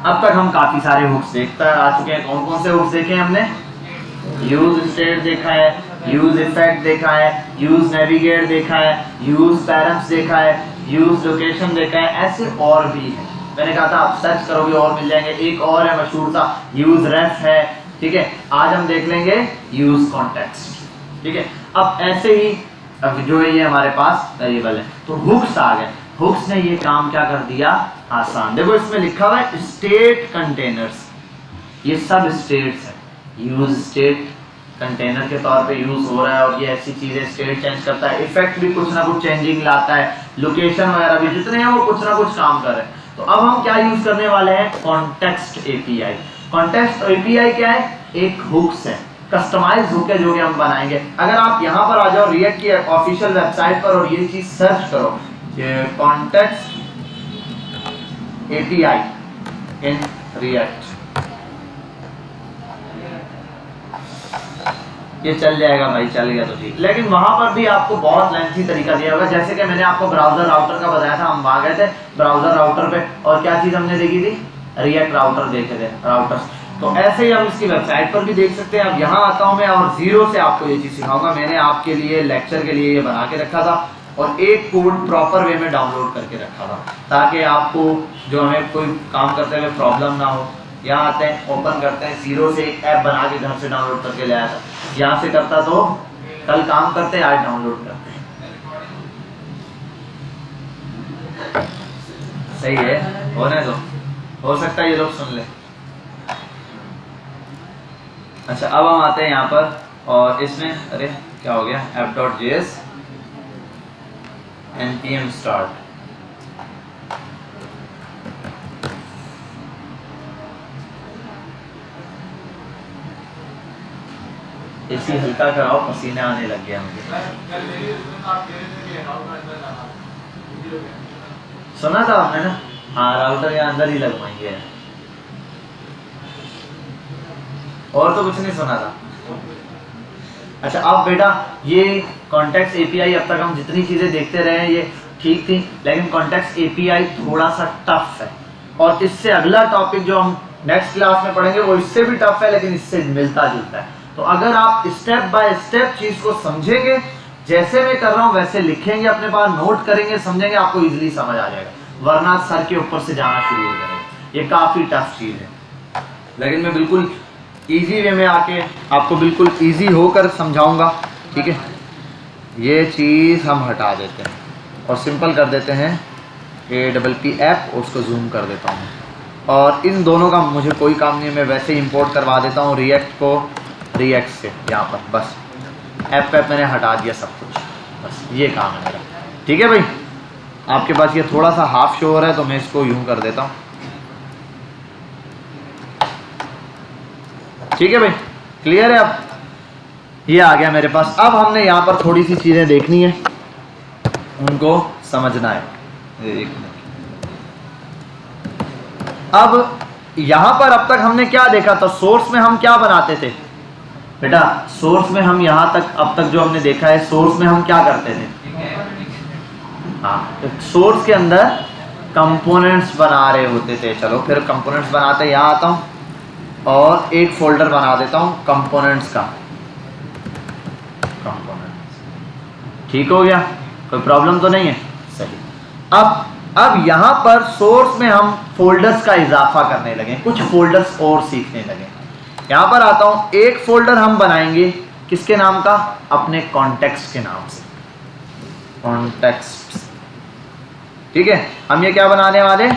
अब तक हम काफी सारे हुक्स देखते आ चुके हैं। कौन कौन से हुक्स देखे हैं हमने? यूज स्टेट देखा है, यूज इफेक्ट देखा है, यूज नेविगेट देखा है, यूज पैरेंट्स देखा है, यूज लोकेशन देखा है, ऐसे और भी है। मैंने कहा था आप सर्च करोगे और मिल जाएंगे। एक और है मशहूर सा, यूज रेफ है। ठीक है, आज हम देख लेंगे यूज कॉन्टेक्स्ट। ठीक है, अब ऐसे ही अब जो है ये हमारे पास वेरिएबल है, तो हुक्स आ गए। हुक्स ने ये काम क्या कर दिया, आसान। देखो इसमें लिखा हुआ है स्टेट कंटेनर्स, ये सब स्टेट्स है। यूज स्टेट कंटेनर के तौर पे यूज हो रहा है और ये ऐसी चीजें स्टेट चेंज करता है। इफेक्ट भी कुछ ना कुछ चेंजिंग लाता है, लोकेशन वगैरह भी जितने हैं वो कुछ ना कुछ काम कर रहे हैं। तो अब हम क्या यूज करने वाले हैं, कॉन्टेक्स्ट एपीआई। कॉन्टेक्स्ट एपीआई क्या है, एक हुक्स है, कस्टमाइज हुक है जो कि हम बनाएंगे। अगर आप यहाँ पर आ जाओ रिएक्ट की ऑफिशियल वेबसाइट पर और ये चीज सर्च करो, कॉन्टेक्स्ट एपीआई इन रिएक्ट, ये चल जाएगा भाई, चल गया तो ठीक। लेकिन वहां पर भी आपको बहुत लेंथी तरीका दिया होगा। जैसे कि मैंने आपको ब्राउजर राउटर का बताया था, हम वहां गए थे ब्राउजर राउटर पे और क्या चीज हमने देखी थी, रिएक्ट राउटर देखे थे, राउटर्स। तो ऐसे ही हम इसकी वेबसाइट पर भी देख सकते हैं। अब यहाँ आता हूँ मैं और जीरो से आपको ये चीज सिखाऊंगा। मैंने आपके लिए लेक्चर के लिए ये बना के रखा था और एक कोड प्रॉपर वे में डाउनलोड करके रखा था ताकि आपको जो हमें कोई काम करते हुए प्रॉब्लम ना हो। यहाँ आते हैं, ओपन करते हैं, जीरो से एक ऐप बना के घर से डाउनलोड करके ले आया था। यहाँ से करता तो कल काम करते, आज डाउनलोड करते हैं। सही है, होने दो, हो सकता है ये लोग सुन ले। अच्छा, अब हम आते हैं यहाँ पर और इसमें अरे क्या हो गया, app.js npm start। इसी हल्का कराओ, पसीने आने लग गया मुझे। सुना था आपने ना? हाँ, राउटर यहाँ अंदर ही लगवाएंगे और तो कुछ नहीं सुना था। अच्छा, अब बेटा ये कॉन्टेक्स्ट एपीआई, अब तक हम जितनी चीजें देखते रहे हैं ये ठीक थी, लेकिन कॉन्टेक्स्ट एपीआई थोड़ा सा टफ है और इससे अगला टॉपिक जो हम नेक्स्ट क्लास में पढ़ेंगे वो इससे भी टफ है लेकिन इससे मिलता जुलता है। तो अगर आप स्टेप बाय स्टेप चीज को समझेंगे, जैसे मैं कर रहा हूं वैसे लिखेंगे, अपने पास नोट करेंगे, समझेंगे, आपको इजीली समझ आ जाएगा, वरना सर के ऊपर से जाना शुरू हो जाएगा। ये काफी टफ चीज है, लेकिन मैं बिल्कुल इजी वे में आके आपको बिल्कुल इजी होकर समझाऊंगा। ठीक है, ये चीज हम हटा देते हैं और सिंपल कर देते हैं AWP ऐप, उसको जूम कर देता हूँ और इन दोनों का मुझे कोई काम नहीं है, मैं वैसे ही इंपोर्ट करवा देता हूँ रिएक्ट को रिएक्ट से यहाँ पर। बस ऐप मैंने हटा दिया सब कुछ, बस ये काम है मेरा। ठीक है भाई, आपके पास ये थोड़ा सा हाफ शो हो रहा है तो मैं इसको यूं कर देता हूँ। ठीक है भाई, क्लियर है? अब ये आ गया मेरे पास। अब हमने यहाँ पर थोड़ी सी चीजें देखनी है, उनको समझना है। एक मिनट, अब यहाँ पर अब तक हमने क्या देखा था, सोर्स में हम क्या बनाते थे बेटा? सोर्स में हम यहाँ तक अब तक जो हमने देखा है, सोर्स में हम क्या करते थे? हाँ, तो सोर्स के अंदर कंपोनेंट्स बना रहे होते थे। चलो फिर कंपोनेंट्स बनाते, यहाँ आता हूँ और एक फोल्डर बना देता हूँ कंपोनेंट्स का, कंपोनेंट्स। ठीक हो गया, कोई प्रॉब्लम तो नहीं है? सही। अब यहाँ पर सोर्स में हम फोल्डर्स का इजाफा करने लगे, कुछ फोल्डर्स और सीखने लगे। यहाँ पर आता हूँ, एक फोल्डर हम बनाएंगे किसके नाम का? अपने कॉन्टेक्स्ट के नाम से, कॉन्टेक्स्ट। ठीक है, हम ये क्या बनाने वाले?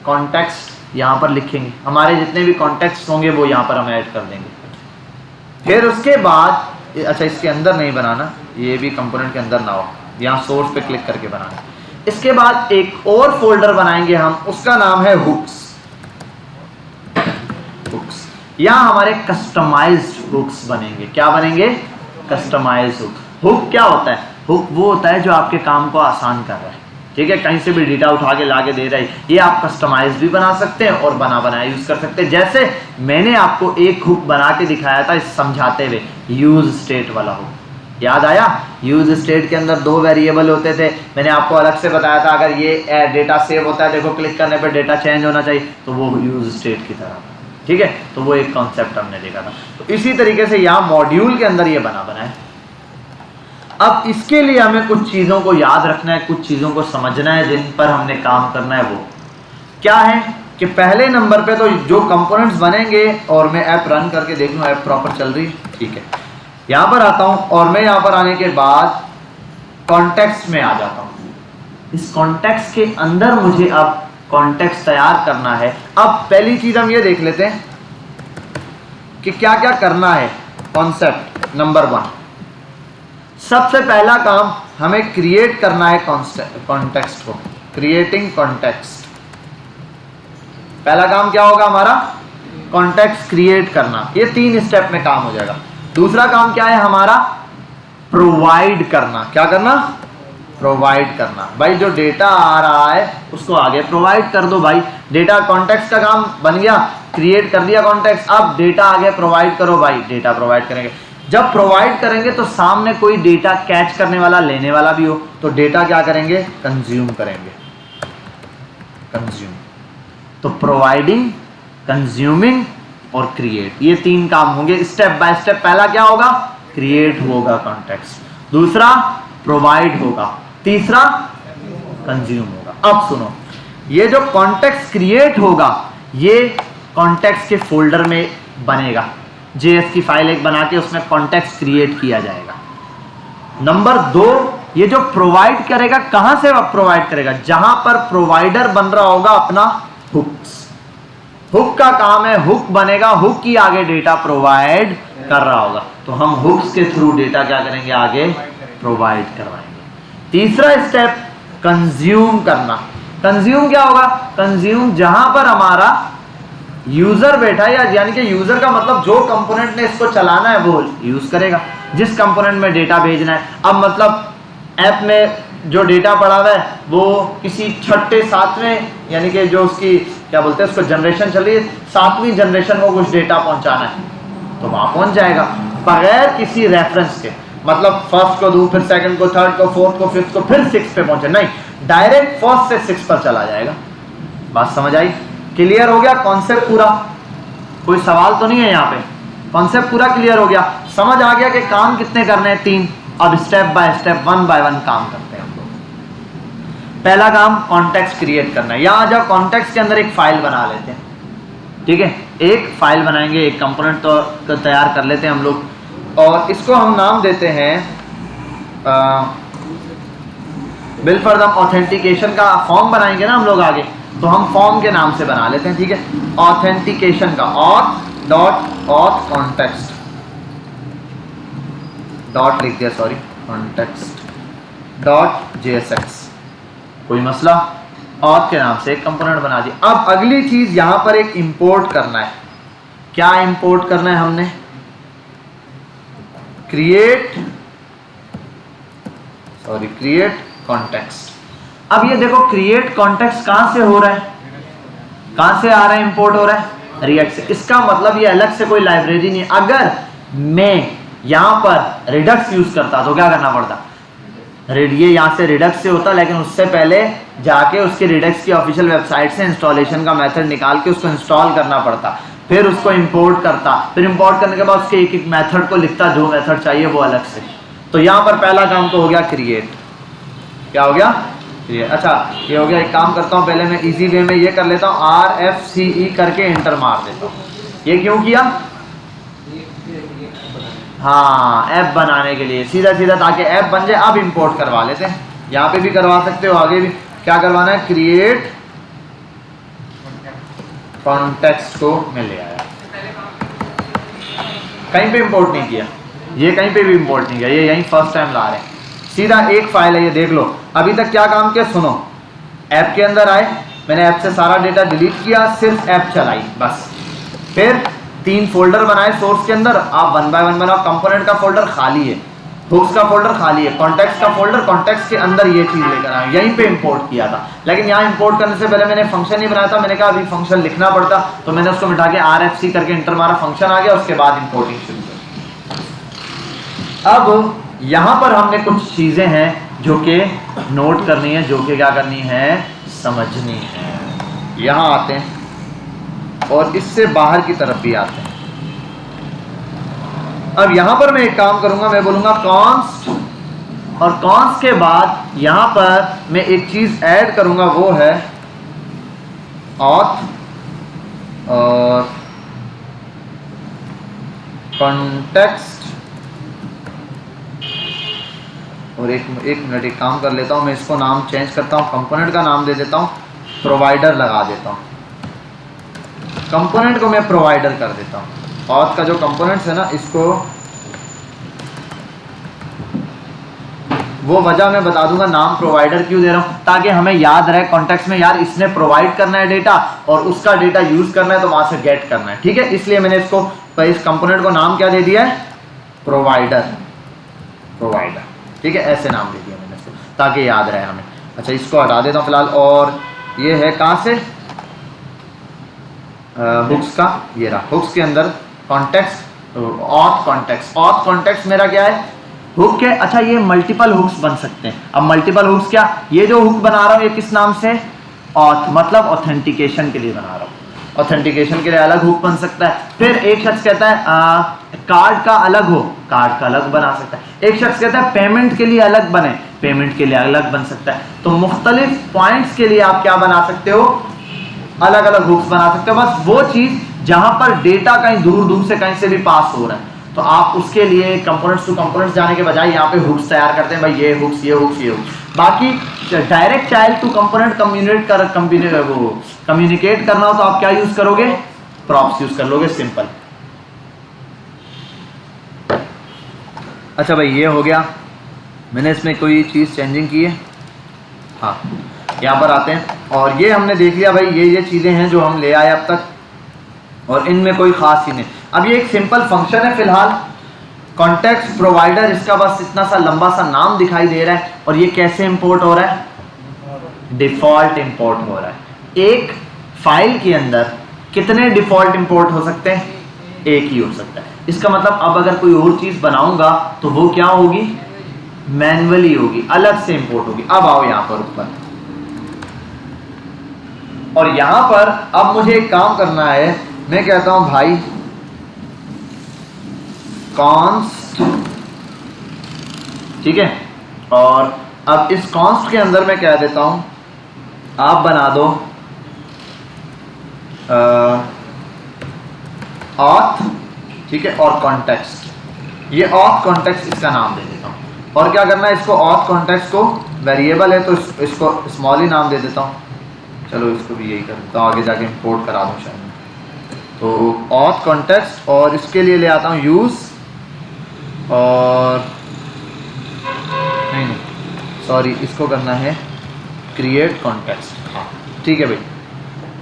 कॉन्टेक्स्ट यहाँ पर लिखेंगे, हमारे जितने भी कॉन्टेक्स्ट होंगे वो यहाँ पर हम ऐड कर देंगे। फिर उसके बाद, अच्छा इसके अंदर नहीं बनाना, ये भी कंपोनेंट के अंदर ना हो, यहाँ सोर्स पे क्लिक करके बनाना। इसके बाद एक और फोल्डर बनाएंगे हम, उसका नाम है हुक्स। हुक्स, यहाँ हमारे कस्टमाइज्ड हुक्स बनेंगे। क्या बनेंगे? Customised hook. हुक क्या होता है? हुक वो होता है जो आपके काम को आसान कर रहा है। ठीक है, कहीं से भी डेटा उठा के लाके दे रहा है, ये आप कस्टमाइज भी बना सकते हैं और बना बनाया यूज कर सकते हैं। जैसे मैंने आपको एक हुक बना के दिखाया था समझाते हुए, यूज स्टेट वाला हुक, याद आया? यूज स्टेट के अंदर 2 वेरिएबल होते थे, मैंने आपको अलग से बताया था अगर ये डेटा सेव होता है, देखो क्लिक करने पर डेटा चेंज होना चाहिए, तो वो यूज स्टेट की तरह। ठीक है, तो वो एक कॉन्सेप्ट हमने देखा था। तो इसी तरीके से यहाँ मॉड्यूल के अंदर ये बना है। अब इसके लिए हमें कुछ चीज़ों को याद रखना है, कुछ चीज़ों को समझना है जिन पर हमने काम करना है। वो क्या है कि पहले नंबर पे तो जो कंपोनेंट्स बनेंगे, और मैं ऐप रन करके देख लूँ ऐप प्रॉपर चल रही है। ठीक है, यहाँ पर आता हूँ और मैं यहाँ पर आने के बाद कॉन्टेक्स्ट में आ जाता हूँ। इस कॉन्टेक्स्ट के अंदर मुझे अब कॉन्टेक्स्ट तैयार करना है। अब पहली चीज़ हम ये देख लेते हैं कि क्या क्या करना है। कॉन्सेप्ट नंबर 1, सबसे पहला काम हमें क्रिएट करना है कॉन्टेक्स्ट को, क्रिएटिंग कॉन्टेक्स्ट। पहला काम क्या होगा हमारा? कॉन्टेक्स्ट क्रिएट करना। ये 3 स्टेप में काम हो जाएगा। दूसरा काम क्या है हमारा? प्रोवाइड करना। क्या करना? प्रोवाइड करना। भाई जो डेटा आ रहा है उसको आगे प्रोवाइड कर दो। भाई डेटा, कॉन्टेक्स्ट का काम बन गया, क्रिएट कर दिया कॉन्टेक्स्ट, अब डेटा आगे प्रोवाइड करो। भाई डेटा प्रोवाइड करेंगे, जब प्रोवाइड करेंगे तो सामने कोई डेटा कैच करने वाला, लेने वाला भी हो, तो डेटा क्या करेंगे? कंज्यूम करेंगे। कंज्यूम, तो प्रोवाइडिंग, कंज्यूमिंग और क्रिएट, ये 3 काम होंगे स्टेप बाय स्टेप। पहला क्या होगा? क्रिएट होगा कॉन्टेक्स्ट, दूसरा प्रोवाइड होगा, तीसरा कंज्यूम होगा। अब सुनो, ये जो कॉन्टेक्स्ट क्रिएट होगा ये कॉन्टेक्स्ट के फोल्डर में बनेगा। JS की फाइल एक बना के उसमें कॉन्टेक्स्ट क्रिएट किया जाएगा। नंबर 2, ये जो प्रोवाइड करेगा, कहां से प्रोवाइड करेगा? जहां पर प्रोवाइडर बन रहा होगा अपना हुक्स। हुक का काम है, हुक बनेगा, हुक ही आगे डेटा प्रोवाइड कर रहा होगा, तो हम हुक्स के थ्रू डेटा क्या करेंगे? आगे प्रोवाइड करवाएंगे। तीसरा स्टेप कंज्यूम करना। कंज्यूम क्या होगा? कंज्यूम जहां पर हमारा यूजर बैठा है, यानी कि यूजर का मतलब जो कंपोनेंट ने इसको चलाना है वो यूज करेगा, जिस कंपोनेंट में डेटा भेजना है। अब मतलब ऐप में जो डेटा पड़ा हुआ है वो किसी 6ठे 7वें, यानी कि जो उसकी क्या बोलते हैं उसको जनरेशन चल रही है, 7वीं जनरेशन को कुछ डेटा पहुंचाना है तो वहां पहुंच जाएगा बगैर किसी रेफरेंस के। मतलब फर्स्ट को दूं, फिर सेकंड को, थर्ड को, फोर्थ को, फिफ्थ को, फिर 6 पे पहुंचे, नहीं, डायरेक्ट फर्स्ट से 6 पर चला जाएगा। बात समझ आई? क्लियर हो गया कॉन्सेप्ट पूरा? कोई सवाल तो नहीं है यहाँ पे? कॉन्सेप्ट पूरा क्लियर हो गया, समझ आ गया कि काम कितने करने हैं? 3। अब स्टेप बाय स्टेप, 1 बाय 1 काम करते हैं हम लोग। पहला काम कॉन्टेक्स्ट क्रिएट करना है। यहाँ जब कॉन्टेक्स्ट के अंदर एक फाइल बना लेते हैं, ठीक है, एक फाइल बनाएंगे, एक कंपोनेंट तो तैयार कर लेते हैं हम लोग, और इसको हम नाम देते हैं बिल फॉर द ऑथेंटिकेशन का फॉर्म बनाएंगे ना हम लोग आगे, तो हम फॉर्म के नाम से बना लेते हैं। ठीक है, ऑथेंटिकेशन का auth कॉन्टेक्स्ट डॉट लिख दिया, सॉरी, कॉन्टेक्स्ट डॉट JSX, कोई मसला, auth के नाम से एक कंपोनेंट बना दिया। अब अगली चीज यहां पर एक इंपोर्ट करना है। क्या इंपोर्ट करना है हमने? Create context. अब ये देखो क्रिएट कॉन्टेक्स्ट कहां से हो रहा है, कहां से आ रहा है, इंपोर्ट हो रहा है रिएक्ट से। इसका मतलब ये अलग से कोई लाइब्रेरी नहीं है। अगर मैं यहां पर रिडक्स यूज करता तो क्या करना पड़ता? ये यहां से रिडक्स से होता, लेकिन उससे पहले जाके उसके रिडक्स की ऑफिशियल वेबसाइट से इंस्टॉलेशन का मेथड निकाल के उसको इंस्टॉल करना पड़ता, फिर उसको इंपोर्ट करता, फिर इंपोर्ट करने के बाद उसके एक एक मेथड को लिखता, जो मेथड चाहिए वो अलग से। तो यहाँ पर पहला काम तो हो गया क्रिएट। क्या हो गया? क्रिएट। अच्छा ये हो गया। एक काम करता हूँ, पहले मैं इजी वे में ये कर लेता हूँ, RFCE करके एंटर मार देता हूँ। ये क्यों किया? हाँ, ऐप बनाने के लिए, सीधा सीधा, ताकि ऐप बन जाए। अब इंपोर्ट करवा लेते हैं, यहाँ पे भी करवा सकते हो, आगे भी। क्या करवाना है? क्रिएट कॉन्टेक्स्ट को मैं ले आया, कहीं पे इंपोर्ट नहीं किया, ये कहीं पे भी इंपोर्ट नहीं किया, ये यहीं फर्स्ट टाइम ला रहे हैं। सीधा एक फाइल है, ये देख लो। अभी तक क्या काम किया सुनो, ऐप के अंदर आए, मैंने ऐप से सारा डेटा डिलीट किया, सिर्फ ऐप चलाई बस। फिर 3 फोल्डर बनाए सोर्स के अंदर, आप 1 बाय 1 बनाओ। कंपोनेंट का फोल्डर खाली है, हुक्स का फोल्डर खाली है, कॉन्टेक्स्ट का फोल्डर, कॉन्टेक्स्ट के अंदर ये चीज लेकर आया, यहीं पे इंपोर्ट किया था। लेकिन यहाँ इंपोर्ट करने से पहले मैंने फंक्शन नहीं बनाया था, मैंने कहा अभी फंक्शन लिखना पड़ता, तो मैंने उसको मिटा के RFC करके इंटर मारा, फंक्शन आ गया, उसके बाद इंपोर्टिंग शुरू कर। अब यहाँ पर हमने कुछ चीजें हैं जो कि नोट करनी है, जो कि क्या करनी है? समझनी है। यहाँ आते हैं और इससे बाहर की तरफ भी आते हैं। अब यहां पर मैं एक काम करूंगा, मैं बोलूंगा कॉन्स्ट, और कॉन्स्ट के बाद यहां पर मैं एक चीज ऐड करूंगा, वो है ऑथ और कॉन्टेक्स्ट। और एक मिनट, एक काम कर लेता हूं, मैं इसको नाम चेंज करता हूं, कंपोनेंट का नाम दे देता हूं, प्रोवाइडर लगा देता हूं। कंपोनेंट को मैं प्रोवाइडर कर देता हूं। ऑथ का जो कंपोनेंट्स है ना, इसको वो वजह मैं बता दूंगा, नाम प्रोवाइडर क्यों दे रहा हूं, ताकि हमें याद रहे कॉन्टेक्स्ट में, यार इसने प्रोवाइड करना है डेटा और उसका डेटा यूज करना है, तो वहां से गेट करना है। ठीक है, इसलिए मैंने इसको, इस कंपोनेंट को नाम क्या दे दिया है? प्रोवाइडर। प्रोवाइडर, ठीक है, ऐसे नाम दे दिया मैंने इसको, ताकि याद रहे हमें। अच्छा, इसको हटा देता हूं फिलहाल। और ये है कहां से? हुक्स का, ये रहा, हुक्स के अंदर context, auth context. Auth context मेरा क्या है? हुक है। अच्छा, ये मल्टीपल हुक्स बन सकते हैं। अब मल्टीपल हुक्स क्या? ये जो हुक बना रहा हूं, ये किस नाम से? ऑथ, मतलब ऑथेंटिकेशन के लिए बना रहा हूं। ऑथेंटिकेशन के लिए अलग हुक बन सकता है। फिर एक शख्स कहता है कार्ड का अलग हो, कार्ड का अलग बना सकता है। एक शख्स कहता है पेमेंट के लिए अलग बने, पेमेंट के लिए अलग बन सकता है। तो मुख्तलिफ पॉइंट्स के लिए आप क्या बना सकते हो? अलग अलग हुक्स बना सकते हो। बस वो चीज जहां पर डेटा कहीं दूर दूर से कहीं से भी पास हो रहा है, तो आप उसके लिए कंपोनेंट्स टू कंपोनेंट्स जाने के बजाय यहाँ पे हुक्स तैयार करते हैं, भाई ये हुक्स, ये हुक्स, ये हुक्स। बाकी direct child to component communicate करना हो तो आप क्या यूज करोगे? प्रॉप्स यूज कर लोगे, सिंपल। अच्छा भाई, ये हो गया। मैंने इसमें कोई चीज चेंजिंग की है? हाँ, यहाँ पर आते हैं, और ये हमने देख लिया भाई, ये चीजें हैं जो हम ले आए अब तक, और इनमें कोई खास चीज नहीं। अब ये एक सिंपल फंक्शन है फिलहाल, कॉन्टेक्स्ट प्रोवाइडर, इसका बस इतना सा लंबा सा नाम दिखाई दे रहा है। और ये कैसे इंपोर्ट हो रहा है? डिफॉल्ट इंपोर्ट हो रहा है। एक फाइल के अंदर कितने डिफॉल्ट इंपोर्ट हो सकते हैं? एक ही हो सकता है। इसका मतलब अब अगर कोई और चीज बनाऊंगा तो वो क्या होगी? मैन्युअली होगी, अलग से इंपोर्ट होगी। अब आओ यहां पर ऊपर, और यहां पर अब मुझे एक काम करना है। मैं कहता हूं भाई कॉन्स्ट, ठीक है, और अब इस कॉन्स्ट के अंदर मैं कह देता हूं, आप बना दो ऑथ, ठीक है, और कॉन्टेक्स्ट। ये ऑथ कॉन्टेक्स्ट इसका नाम दे देता हूं। और क्या करना है, इसको ऑथ कॉन्टेक्स्ट को, वेरिएबल है तो इसको स्मॉल ही नाम दे देता हूं। चलो इसको भी यही कर देता हूं, आगे जाके इंपोर्ट करा दूं शायद। तो ऑथ कॉन्टेक्स्ट, और इसके लिए ले आता हूं यूज, और नहीं सॉरी, इसको करना है क्रिएट कॉन्टेक्स्ट। हाँ ठीक है भाई,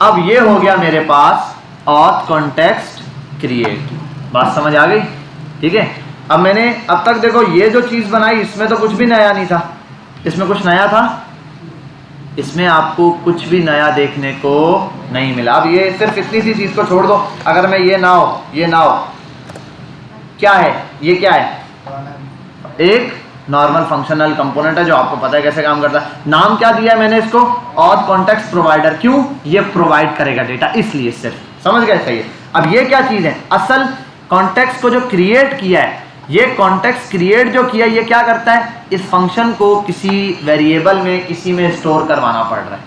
अब ये हो गया मेरे पास ऑथ कॉन्टेक्स्ट क्रिएट। बात समझ आ गई? ठीक है, अब मैंने अब तक देखो ये जो चीज बनाई, इसमें तो कुछ भी नया नहीं था। इसमें कुछ नया था? इसमें आपको कुछ भी नया देखने को नहीं मिला। अब ये सिर्फ इतनी सी चीज को छोड़ दो, अगर मैं ये ना हो, ये ना हो, क्या है ये? क्या है? एक नॉर्मल फंक्शनल कंपोनेंट है जो आपको पता है कैसे काम करता है। नाम क्या दिया है मैंने इसको, ऑथ कॉन्टेक्स्ट प्रोवाइडर। क्यों? ये प्रोवाइड करेगा डेटा, इसलिए सिर्फ। समझ गए? सही है। अब ये क्या चीज है, असल कॉन्टेक्स्ट को जो क्रिएट किया है, ये कॉन्टेक्स्ट क्रिएट जो किया ये क्या करता है, इस फंक्शन को किसी वेरिएबल में किसी में स्टोर करवाना पड़ रहा है।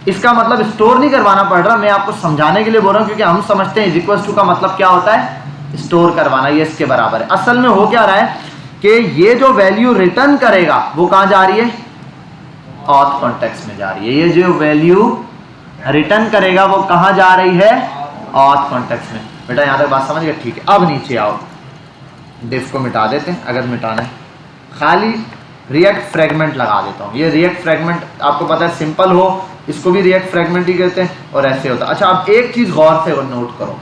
इसका मतलब स्टोर नहीं करवाना पड़ रहा, मैं आपको समझाने के लिए बोल रहा हूं, क्योंकि हम समझते हैं इज इक्वल टू का मतलब क्या होता है, स्टोर करवाना, ये इसके बराबर है। असल में हो क्या रहा है कि ये जो वैल्यू रिटर्न करेगा वो कहां जा रही है, ऑथ कॉन्टेक्स्ट में जा रही है। ये जो वैल्यू रिटर्न करेगा वो कहां जा रही है, ऑथ कॉन्टेक्स्ट में। बेटा यहां तक बात समझ गए? ठीक है। अब नीचे आओ, डिफ को मिटा देते हैं अगर मिटाना है, खाली रिएक्ट फ्रेगमेंट लगा देता हूं। ये रिएक्ट फ्रेगमेंट आपको पता है सिंपल हो, इसको भी रिएक्ट फ्रेगमेंट ही कहते हैं, और ऐसे होता है। अच्छा अब एक चीज गौर से नोट करो,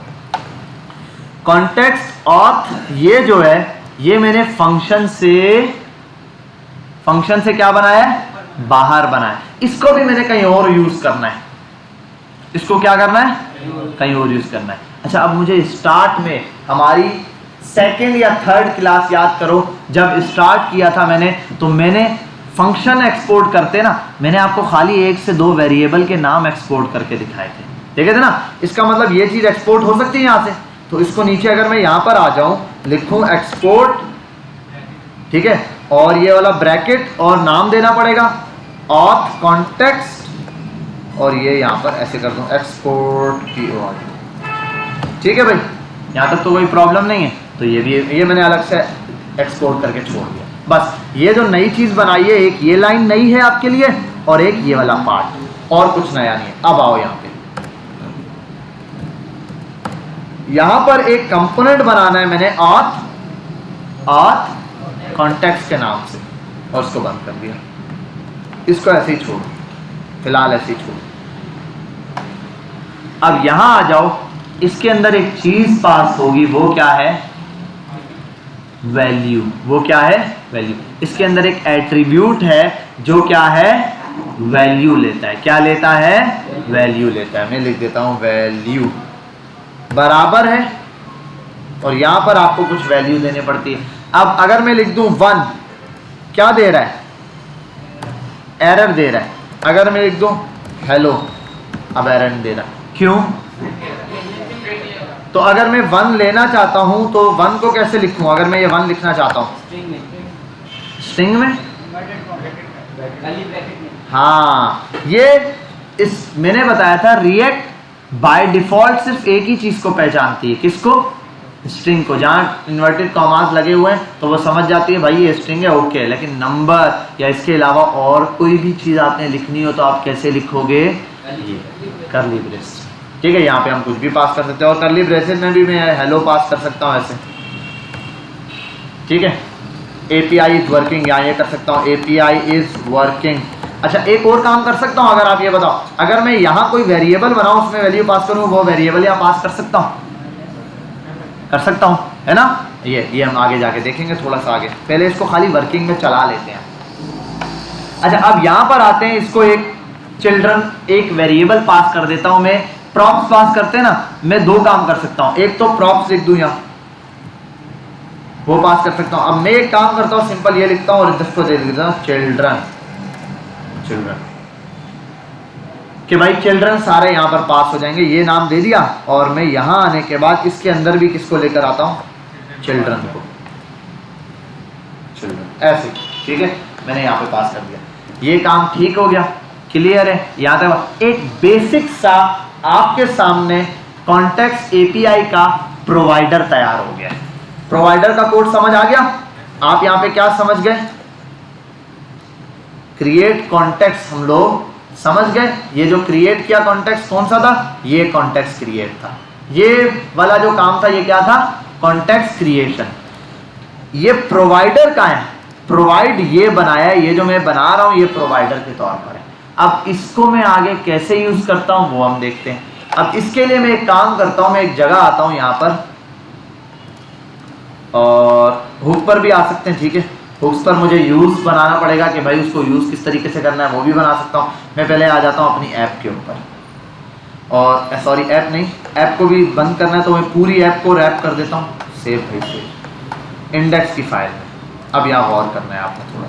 कॉन्टेक्स्ट ऑथ ये जो है ये मैंने फंक्शन से क्या बनाया है, बाहर बनाया। इसको भी मैंने कहीं और यूज करना है, इसको क्या करना है, कहीं और यूज करना है। अच्छा अब मुझे स्टार्ट में हमारी सेकेंड या थर्ड क्लास याद करो, जब स्टार्ट किया था मैंने, तो मैंने फंक्शन एक्सपोर्ट करते ना, मैंने आपको खाली 1 से 2 वेरिएबल के नाम एक्सपोर्ट करके दिखाए थे, देखे थे ना। इसका मतलब ये चीज एक्सपोर्ट हो सकती है यहां से। तो इसको नीचे अगर मैं यहां पर आ जाऊं, लिखूं एक्सपोर्ट, ठीक है, और ये वाला ब्रैकेट और नाम देना पड़ेगा ऑथ कॉन्टेक्स्ट, और ये यहां पर ऐसे कर दूं एक्सपोर्ट की और, ठीक है भाई, यहां तक तो कोई प्रॉब्लम नहीं है। तो ये मैंने अलग से एक्सपोर्ट करके छोड़ दिया। बस ये जो नई चीज बनाई है, एक ये लाइन नई है आपके लिए और एक ये वाला पार्ट, और कुछ नया नहीं है। अब आओ यहां पे, यहां पर एक कंपोनेंट बनाना है मैंने ऑथ कॉन्टेक्स्ट के नाम से, और उसको बंद कर दिया। इसको ऐसे ही छोड़, फिलहाल ऐसे ही छोड़। अब यहां आ जाओ, इसके अंदर एक चीज पास होगी, वो क्या है, वैल्यू। वो क्या है, वैल्यू। इसके अंदर एक एट्रीब्यूट है जो क्या है, वैल्यू लेता है। क्या लेता है, वैल्यू लेता है। मैं लिख देता हूं वैल्यू बराबर है, और यहां पर आपको कुछ वैल्यू देनी पड़ती है। अब अगर मैं लिख दूं 1, क्या दे रहा है, एरर दे रहा है। अगर मैं लिख दूं हेलो, अब एरर नहीं दे रहा। क्यों? तो अगर मैं 1 लेना चाहता हूं तो 1 को कैसे लिखूं, अगर मैं ये 1 लिखना चाहता हूं स्ट्रिंग में, हाँ, ये इस मैंने बताया था रिएक्ट बाय डिफॉल्ट सिर्फ एक ही चीज को पहचानती है, किसको, स्ट्रिंग को। जहां इन्वर्टेड कॉमास लगे हुए हैं तो वो समझ जाती है भाई ये स्ट्रिंग है, ओके। लेकिन नंबर या इसके अलावा और कोई भी चीज आपने लिखनी हो तो आप कैसे लिखोगे, करली ब्रेस, ठीक है। यहाँ पे हम कुछ भी पास कर सकते हैं, और करली ब्रेसेस में भी मैं हेलो पास कर सकता हूँ ऐसे, ठीक है। API इज वर्किंग, यहाँ ये कर सकता हूँ API इज वर्किंग। अच्छा एक और काम कर सकता हूँ, अगर आप ये बताओ, अगर मैं यहाँ कोई वेरिएबल बनाऊँ उसमें वैल्यू पास करूँ, वो वेरिएबल यहाँ पास कर सकता हूँ, कर सकता हूँ, है ना। ये हम आगे जाके देखेंगे, थोड़ा सा आगे, पहले इसको खाली वर्किंग में चला लेते हैं। अच्छा अब यहाँ पर आते हैं, इसको एक चिल्ड्रन एक वेरिएबल पास कर देता हूँ मैं। प्रॉप्स पास करते हैं ना, मैं 2 काम कर सकता हूँ, एक तो प्रॉप्स लिख दूं यहाँ, वो पास कर सकता हूँ। अब मैं एक काम करता हूँ, सिंपल ये लिखता हूँ और इसको दे देता हूँ चिल्ड्रन कि भाई चिल्ड्रन सारे यहाँ पर पास हो जाएंगे, ये नाम दे दिया। और मैं यहाँ आने के बाद इसके अंदर भी किसको लेकर आता हूँ, चिल्ड्रन को, चिल्ड्रन ऐसे, ठीक है। मैंने यहाँ पे पास कर दिया, ये काम ठीक हो गया, क्लियर है। यहाँ तक एक बेसिक सा आपके सामने कॉन्टेक्स्ट API का प्रोवाइडर तैयार हो गया। प्रोवाइडर का कोड समझ आ गया। आप यहाँ पे क्या समझ गए, क्रिएट कॉन्टेक्स्ट हम लोग समझ गए। ये जो क्रिएट किया कॉन्टेक्स्ट कौन सा था, ये कॉन्टेक्स्ट क्रिएट था। ये वाला जो काम था ये क्या था, कॉन्टेक्स्ट क्रिएशन। ये प्रोवाइडर का है, प्रोवाइड ये बनाया है, ये जो मैं बना रहा हूं ये प्रोवाइडर के तौर पर है। अब इसको मैं आगे कैसे यूज करता हूं वो हम देखते हैं। अब इसके लिए मैं एक काम करता हूं, मैं एक जगह आता हूं यहां पर, और हुक पर भी आ सकते हैं, ठीक है। हुक्स पर मुझे यूज बनाना पड़ेगा कि भाई उसको यूज किस तरीके से करना है, वो भी बना सकता हूं। मैं पहले आ जाता हूं अपनी ऐप के ऊपर, और सॉरी ऐप नहीं, ऐप को भी बंद करना है तो मैं पूरी ऐप को रैप कर देता हूं, सेव भाई सेव इंडेक्स की फाइल में, अब यहाँ गौर करना है आपने थोड़ा।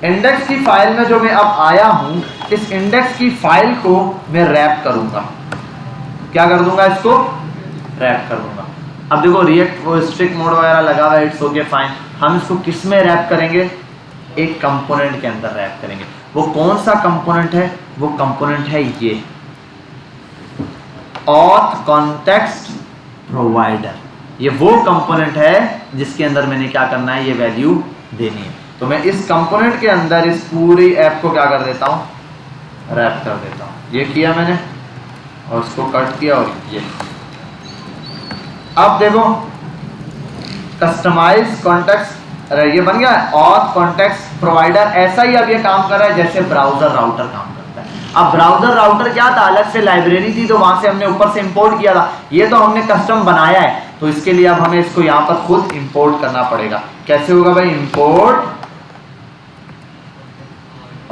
इंडेक्स की फाइल में जो मैं अब आया हूं, इस इंडेक्स की फाइल को मैं रैप करूंगा। क्या कर दूंगा? इसको रैप कर दूंगा। अब देखो रिएक्ट वो स्ट्रिक्ट मोड वगैरह लगा हुआ है, इट्स ओके फाइन। हम इसको किस में रैप करेंगे? एक कंपोनेंट के अंदर रैप करेंगे। वो कौन सा कंपोनेंट है? वो कंपोनेंट है ये ऑथ कॉन्टेक्स्ट प्रोवाइडर। ये वो कंपोनेंट है जिसके अंदर मैंने क्या करना है? ये वैल्यू देनी है। तो मैं इस कंपोनेंट के अंदर इस पूरी ऐप को क्या कर देता हूं? रैप कर देता हूं। ये किया मैंने और उसको कट किया और ये। अब देखो कस्टमाइज कॉन्टेक्स्ट, अरे ये बन गया ऑथ कॉन्टेक्स्ट प्रोवाइडर। ऐसा ही अब ये काम कर रहा है जैसे ब्राउजर राउटर काम करता है। अब ब्राउजर राउटर क्या था? अलग से लाइब्रेरी थी, तो वहां से हमने ऊपर से इंपोर्ट किया था। ये तो हमने कस्टम बनाया है, तो इसके लिए अब हमें इसको यहाँ पर खुद इंपोर्ट करना पड़ेगा। कैसे होगा भाई? इंपोर्ट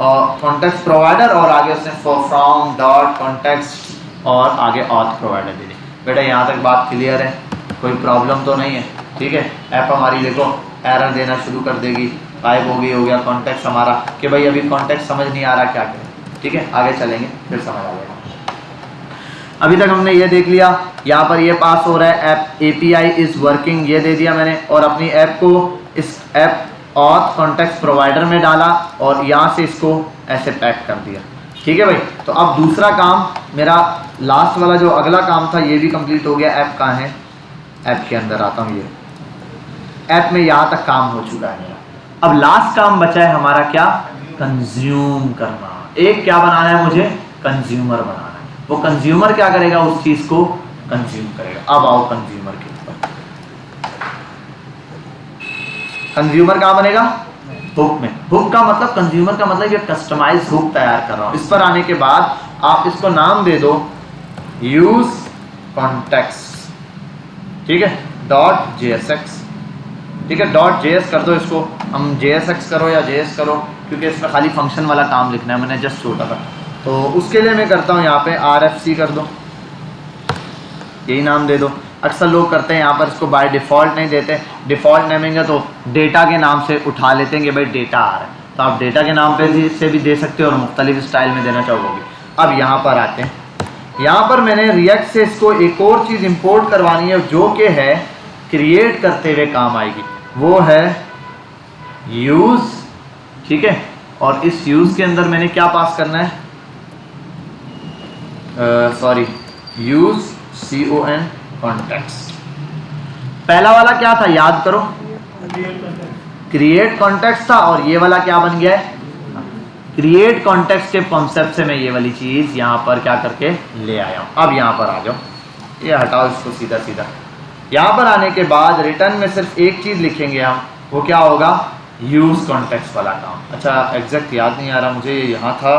और कॉन्टेक्स्ट प्रोवाइडर और आगे उसने फ्रॉम डॉट कॉन्टेक्स्ट और आगे ऑथ प्रोवाइडर दे दी। बेटा यहाँ तक बात क्लियर है? कोई प्रॉब्लम तो नहीं है? ठीक है। ऐप हमारी देखो एरर देना शुरू कर देगी, गायब हो गया कॉन्टेक्स्ट हमारा कि भाई अभी कॉन्टेक्स्ट समझ नहीं आ रहा क्या करें। ठीक है, आगे चलेंगे फिर समझ आ जाएगा। अभी तक हमने ये देख लिया, यहाँ पर ये पास हो रहा है ऐप एपीआई इज वर्किंग, ये दे दिया मैंने, और अपनी ऐप को इस ऐप ऑथ कॉन्टेक्स्ट प्रोवाइडर में डाला और यहाँ से इसको ऐसे पैक कर दिया। ठीक है भाई। तो अब दूसरा काम मेरा, लास्ट वाला जो अगला काम था ये भी कंप्लीट हो गया। ऐप कहाँ है? ऐप के अंदर आता हूँ। ये ऐप में यहाँ तक काम हो चुका है मेरा। अब लास्ट काम बचा है हमारा क्या? कंज्यूम करना। एक क्या बनाना है मुझे? कंज्यूमर बनाना है। वो कंज्यूमर क्या करेगा? उस चीज को कंज्यूम करेगा। अब आओ कंज्यूमर के ऊपर। कंज्यूमर कहाँ बनेगा? हुक में। हुक का मतलब, कंज्यूमर का मतलब ये कस्टमाइज हुक तैयार कर रहा हूं। इस पर आने के बाद आप इसको नाम दे दो यूज कॉन्टेक्स्ट। ठीक है, डॉट जेएसएक्स। ठीक है, डॉट जेएस कर दो इसको। हम जेएसएक्स करो या जेएस करो, क्योंकि इसमें खाली फंक्शन वाला काम लिखना है, मैंने जस्ट छोटा था। तो उसके लिए मैं करता हूँ यहाँ पे आरएफसी कर दो, यही नाम दे दो। अक्सर लोग करते हैं यहाँ पर इसको बाय डिफ़ॉल्ट नहीं देते, डिफ़ॉल्ट नेमिंग तो डेटा के नाम से उठा लेते हैं कि भाई डेटा आ रहा है, तो आप डेटा के नाम पे से भी दे सकते हो और मुख्तलिफ स्टाइल में देना चाहोगे। अब यहाँ पर आते हैं, यहाँ पर मैंने रिएक्ट से इसको एक और चीज़ इंपोर्ट करवानी है जो कि है क्रिएट करते हुए काम आएगी, वो है यूज़। ठीक है, और इस यूज़ के अंदर मैंने क्या पास करना है? Sorry, use CON context. पहला वाला क्या था याद करो? क्रिएट कॉन्टेक्स्ट था, और ये वाला क्या बन गया है? क्रिएट कॉन्टेक्स्ट के कॉन्सेप्ट से मैं ये वाली चीज़ यहाँ पर क्या करके ले आया हूँ। अब यहाँ पर आ जाओ, ये हटाओ इसको सीधा सीधा। यहाँ पर आने के बाद रिटर्न में सिर्फ एक चीज़ लिखेंगे हम, वो क्या होगा? यूज़ कॉन्टेक्स्ट वाला काम। अच्छा एग्जैक्ट याद नहीं आ रहा मुझे, यहाँ था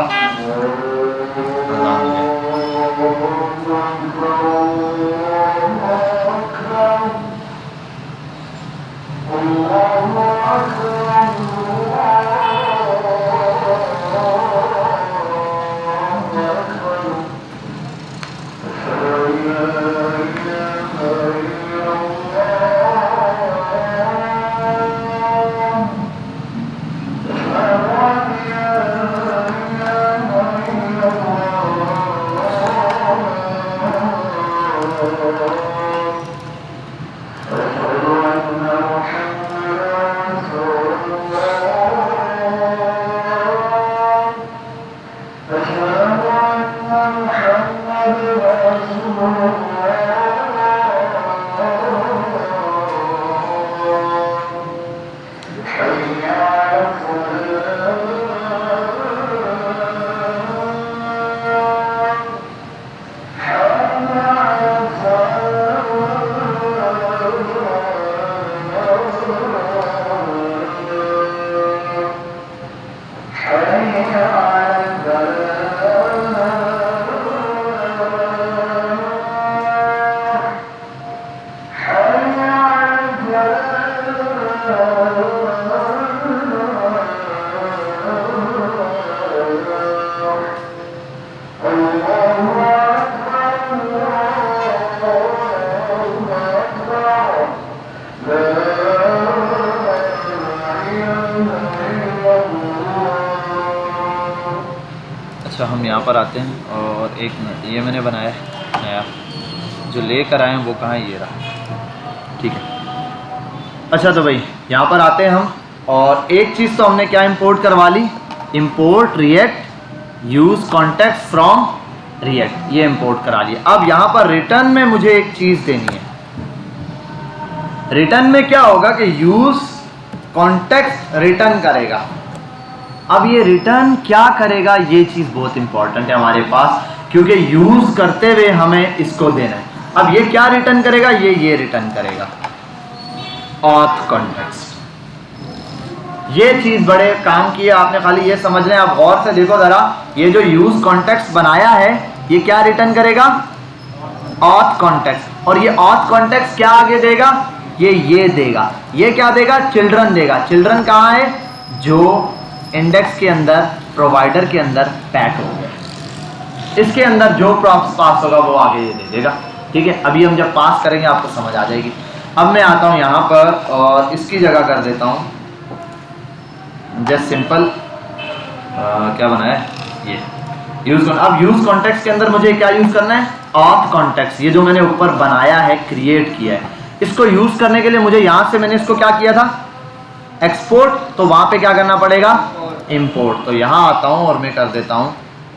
अच्छा, हम यहाँ पर आते हैं और एक मिनट, ये मैंने बनाया है नया, जो लेकर आए हैं वो कहाँ है, ये रहा। ठीक है, अच्छा तो भाई यहाँ पर आते हैं हम, और एक चीज़ तो हमने क्या इंपोर्ट करवा ली, import React use context from React, ये इंपोर्ट करा लिया। अब यहाँ पर रिटर्न में मुझे एक चीज़ देनी है। रिटर्न में क्या होगा कि यूज कॉन्टेक्स्ट रिटर्न करेगा। अब ये रिटर्न क्या करेगा, ये चीज़ बहुत इंपॉर्टेंट है हमारे पास, क्योंकि यूज करते हुए हमें इसको देना है। अब ये क्या रिटर्न करेगा, ये रिटर्न करेगा ऑथ कॉन्टेक्स्ट। ये चीज बड़े काम की है, आपने खाली ये समझ लें। आप गौर से देखो जरा, ये जो यूज कॉन्टेक्स्ट बनाया है ये क्या रिटर्न करेगा, ऑथ कॉन्टेक्स्ट। और ये ऑथ कॉन्टेक्स्ट क्या आगे देगा, ये देगा। ये क्या देगा, चिल्ड्रन देगा। चिल्ड्रन कहाँ है, जो इंडेक्स के अंदर, प्रोवाइडर के अंदर पैक हो गया, इसके अंदर जो प्रॉम्प्ट पास होगा वो आगे ये दे देगा। ठीक है, अभी हम जब पास करेंगे आपको समझ आ जाएगी। अब मैं आता हूँ यहाँ पर और इसकी जगह कर देता हूँ जस्ट सिंपल, क्या बनाया है, ये यूज। अब यूज कॉन्टेक्स्ट के अंदर मुझे क्या यूज करना है, ऑथ कॉन्टेक्स्ट। ये जो मैंने ऊपर बनाया है, क्रिएट किया है, इसको यूज करने के लिए मुझे यहां से मैंने इसको क्या किया था, एक्सपोर्ट, तो वहां पे क्या करना पड़ेगा, इंपोर्ट। तो यहां आता हूं और मैं कर देता हूं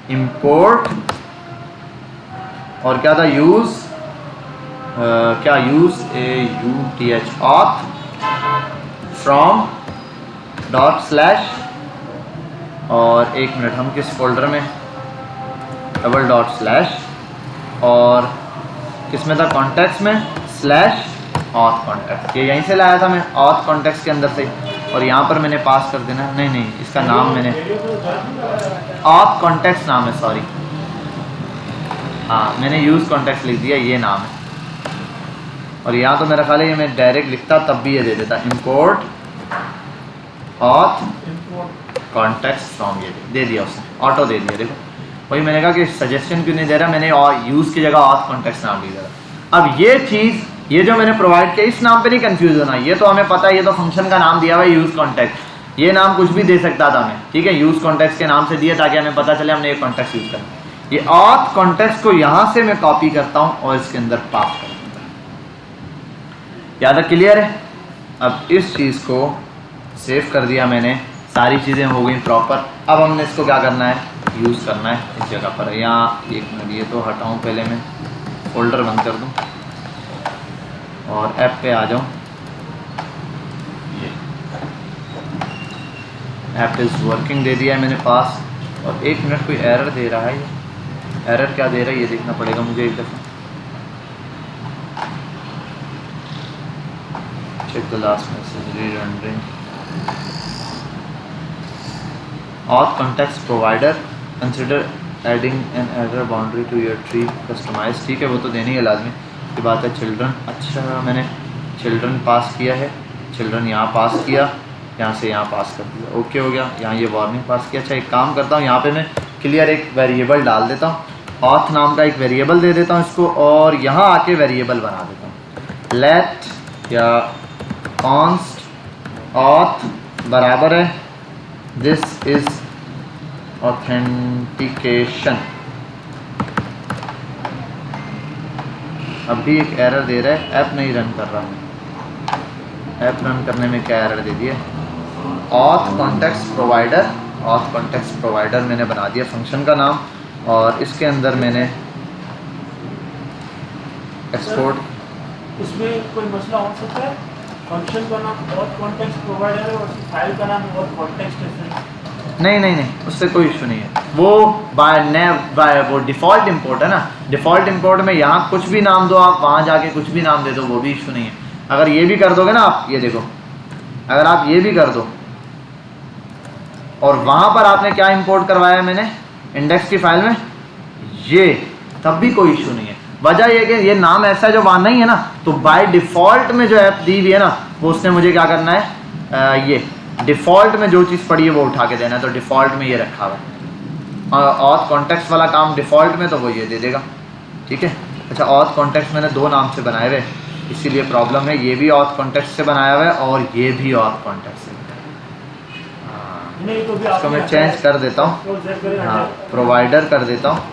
इंपोर्ट, और क्या था, यूज, क्या use, AUTH auth from dot slash, और एक मिनट, हम किस फोल्डर में, डबल डॉट स्लैश, और किस में था, कॉन्टेक्स्ट में, स्लैश ऑथ कॉन्टेक्स्ट। ये यहीं से लाया था मैं, ऑथ कॉन्टेक्स्ट के अंदर से, और यहाँ पर मैंने पास कर देना, नहीं इसका नाम मैंने, ऑथ कॉन्टेक्स्ट नाम है, सॉरी, हाँ मैंने यूज कॉन्टेक्स्ट लिख दिया, ये नाम है। और यहाँ तो मेरा ख्याल है ये मैं डायरेक्ट लिखता तब भी ये दे देता, इंपोर्ट ऑथ कॉन्टेक्स्ट फ्रॉम, ये दे दिया उसने, ऑटो दे दिया। देखो वही मैंने कहा कि सजेशन क्यों नहीं दे रहा, मैंने यूज़ की जगह ऑथ कॉन्टेक्स्ट नाम लिख दिया। अब ये चीज़, ये जो मैंने प्रोवाइड किया, इस नाम पे नहीं कंफ्यूज होना, ये तो हमें पता है, ये तो फंक्शन का नाम दिया हुआ है यूज़ कॉन्टेक्स्ट। ये नाम कुछ भी दे सकता था मैं, ठीक है, यूज़ कॉन्टेक्स्ट के नाम से दिया ताकि हमें पता चले हमने ये कॉन्टेक्स्ट यूज़ करना। ये ऑथ कॉन्टेक्स्ट को यहाँ से मैं कॉपी करता हूँ और इसके अंदर पास करता हूँ। याद है, क्लियर है। अब इस चीज़ को सेव कर दिया मैंने, सारी चीज़ें हो गई प्रॉपर। अब हमने इसको क्या करना है, यूज़ करना है इस जगह पर। यहाँ एक मिनट, ये तो हटाऊँ, पहले मैं फोल्डर बंद कर दूँ और ऐप पे आ जाऊँ। ये ऐप इज़ वर्किंग दे दिया है मैंने पास, और एक मिनट कोई एरर दे रहा है। ये एरर क्या दे रहा है ये देखना पड़ेगा मुझे एक दफ़ा। Check the last message, re-rendering auth context provider, consider adding an error boundary to your tree customize. ठीक है, वो तो देनी है लाजमी की बात है। चिल्ड्रन, अच्छा मैंने चिल्ड्रन पास किया है, चिल्ड्रन यहाँ पास किया, यहाँ से यहाँ पास कर दिया, ओके हो गया। यहाँ ये वार्निंग पास किया। अच्छा एक काम करता हूँ, यहाँ पे मैं क्लियर एक वेरिएबल डाल देता हूँ, ऑथ नाम का एक वेरिएबल दे देता हूँ इसको, और यहाँ आके वेरिएबल बना देता हूँ, लेट या कॉन्स्ट ऑथ बराबर है दिस इज ऑथेंटिकेशन। अब भी एक एरर दे रहा है, ऐप नहीं रन कर रहा हूँ। ऐप रन करने में क्या एरर दे दिया, auth context provider, auth context provider मैंने बना दिया फंक्शन का नाम, और इसके अंदर मैंने एक्सपोर्ट। इसमें कोई मसला हो सकता है, फंक्शन का नाम ऑथ कॉन्टेक्स्ट प्रोवाइडर है और फाइल का नाम ऑथ कॉन्टेक्स्ट है। नहीं, उससे कोई इशू नहीं है। वो वो डिफ़ॉल्ट इंपोर्ट है ना, डिफ़ॉल्ट इंपोर्ट में यहाँ कुछ भी नाम दो आप, वहाँ जाके कुछ भी नाम दे दो, वो भी इशू नहीं है। अगर ये भी कर दोगे ना आप, ये देखो, अगर आप ये भी कर दो और वहाँ पर आपने क्या इंपोर्ट करवाया है मैंने इंडेक्स की फाइल में, ये, तब भी कोई इशू नहीं है। वजह ये कि ये नाम ऐसा जो वहाँ नहीं है ना, तो बाय डिफ़ॉल्ट में जो ऐप दी हुई है ना, वो उसने मुझे क्या करना है, ये डिफ़ॉल्ट में जो चीज़ पड़ी है वो उठा के देना है, तो डिफ़ॉल्ट में ये रखा हुआ है। ऑथ कॉन्टेक्स्ट वाला काम डिफ़ॉल्ट में, तो वो ये दे देगा। ठीक है, अच्छा ऑथ कॉन्टेक्स्ट मैंने दो नाम से बनाए हुए, इसीलिए प्रॉब्लम है। ये भी ऑथ कॉन्टेक्स्ट से बनाया हुआ है और ये भी ऑथ कॉन्टेक्स्ट से। हाँ, नहीं तो भी इसको मैं चेंज कर देता हूँ, तो Z करेगा हाँ प्रोवाइडर कर देता हूँ,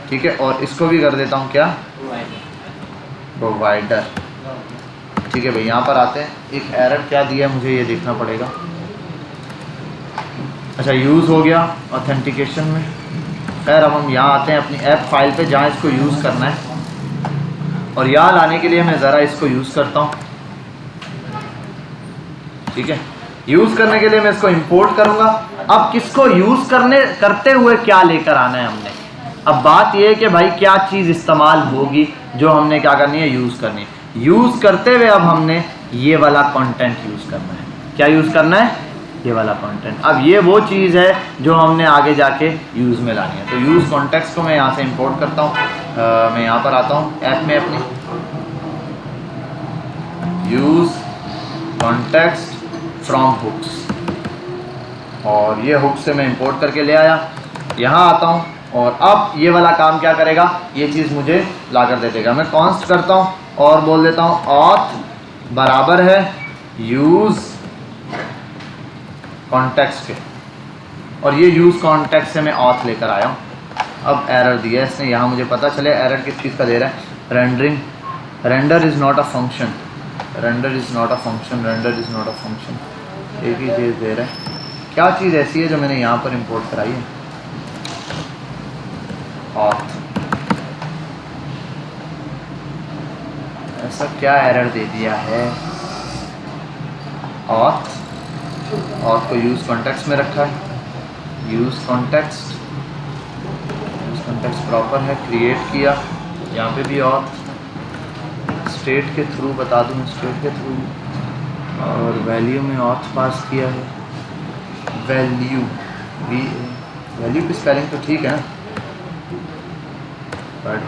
ठीक है। और इसको भी कर देता हूँ क्या, प्रोवाइडर, ठीक है भाई। यहाँ पर आते हैं, एक एरर क्या दिया है मुझे ये देखना पड़ेगा। अच्छा यूज़ हो गया ऑथेंटिकेशन में। खैर अब हम यहाँ आते हैं अपनी ऐप फाइल पे जहाँ इसको यूज़ करना है, और यहाँ लाने के लिए मैं ज़रा इसको यूज़ करता हूँ, ठीक है। यूज़ करने के लिए मैं इसको इंपोर्ट करूँगा। अब किसको यूज़ करते हुए क्या लेकर आना है हमने, अब बात यह है कि भाई क्या चीज़ इस्तेमाल होगी जो हमने क्या करनी है, यूज़ करनी है। यूज़ करते हुए अब हमने ये वाला कंटेंट यूज़ करना है। क्या यूज़ करना है, ये वाला कंटेंट। अब ये वो चीज़ है जो हमने आगे जाके यूज़ में लानी है। तो यूज़ कॉन्टेक्स्ट को मैं यहाँ से इंपोर्ट करता हूँ। मैं यहाँ पर आता हूँ ऐप में अपनी, यूज़ कॉन्टेक्स्ट फ्रॉम हुक्स, और ये हुक से मैं इंपोर्ट करके ले आया। यहाँ आता हूँ और अब ये वाला काम क्या करेगा, ये चीज़ मुझे ला कर दे देगा। मैं कॉन्स्ट करता हूँ और बोल देता हूँ ऑथ बराबर है यूज़ कॉन्टेक्स्ट के, और ये यूज़ कॉन्टेक्स्ट से मैं ऑथ लेकर आया हूँ। अब एरर दिया है इसने, यहाँ मुझे पता चले एरर किस चीज़ का दे रहा है, rendering, render is not a function, render is not a function, render is not a function, एक ही चीज़ दे रहा है। क्या चीज़ ऐसी है जो मैंने यहाँ पर इंपोर्ट कराई है, ऑथ। ऐसा क्या एरर दे दिया है, ऑथ, ऑथ को यूज़ कॉन्टेक्स्ट में रखा है, use context, use context proper है, क्रिएट किया, यहाँ पे भी ऑथ, स्टेट के थ्रू बता दूँ, स्टेट के थ्रू, और वैल्यू में ऑथ पास किया है, वैल्यू भी, वैल्यू की स्पेलिंग तो ठीक है ना, बट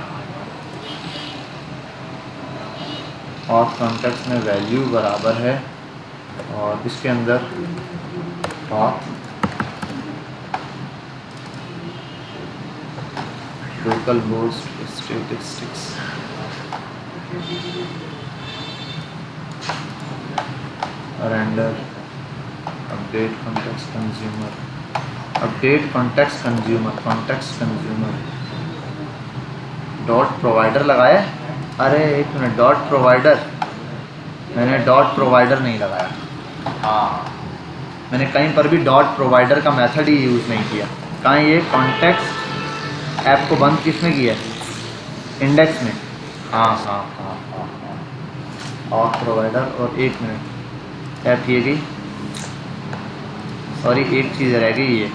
ऑथ कॉन्टेक्स्ट में वैल्यू बराबर है, और इसके अंदर auth local host statistics, render, update context consumer, update context consumer, context consumer, dot provider लगाया। अरे एक मिनट, डॉट प्रोवाइडर, मैंने डॉट प्रोवाइडर नहीं लगाया, हाँ मैंने कहीं पर भी डॉट प्रोवाइडर का मेथड ही यूज़ नहीं किया। कहाँ ये कॉन्टेक्स्ट ऐप को बंद किसने किया है, इंडेक्स में, हाँ हाँ हाँ हाँ हाँ, और प्रोवाइडर, और एक मिनट ऐप ये गई, सॉरी एक चीज़ रह गई, ये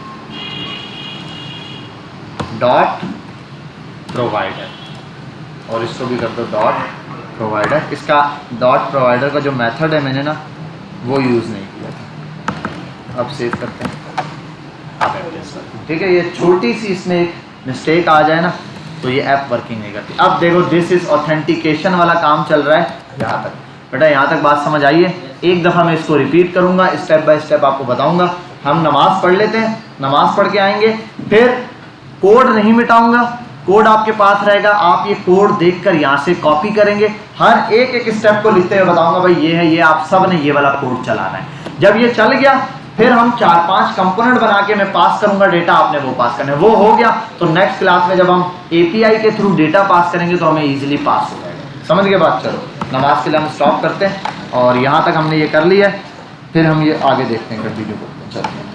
डॉट प्रोवाइडर, और इसको भी कर दो डॉट प्रोवाइडर। इसका डॉट प्रोवाइडर का जो मेथड है मैंने ना वो यूज़ नहीं किया था। अब सेव करते हैं, ठीक है। ये छोटी सी इसमें एक मिस्टेक आ जाए ना तो ये ऐप वर्किंग नहीं करती। अब देखो दिस इज़ ऑथेंटिकेशन वाला काम चल रहा है यहाँ तक, बेटा यहाँ तक बात समझ आई है। एक दफ़ा मैं इसको रिपीट करूँगा, स्टेप बाय स्टेप आपको बताऊँगा। हम नमाज़ पढ़ लेते हैं, नमाज़ पढ़ के आएंगे, फिर कोड नहीं मिटाऊँगा, कोड आपके पास रहेगा, आप ये कोड देखकर यहाँ से कॉपी करेंगे। हर एक एक स्टेप को लिखते हुए बताऊँगा भाई ये है, ये आप सब ने ये वाला कोड चलाना है। जब ये चल गया फिर हम 4-5 कंपोनेंट बना के मैं पास करूँगा डेटा, आपने वो पास करना है। वो हो गया तो नेक्स्ट क्लास में जब हम API के थ्रू डेटा पास करेंगे तो हमें ईजिली पास हो जाएगा। समझ गए बात। चलो नमाज के लिए हम स्टॉप करते हैं, और यहाँ तक हमने ये कर लिया है, फिर हम ये आगे देखते हैं, कंटिन्यू करते हैं। चलो।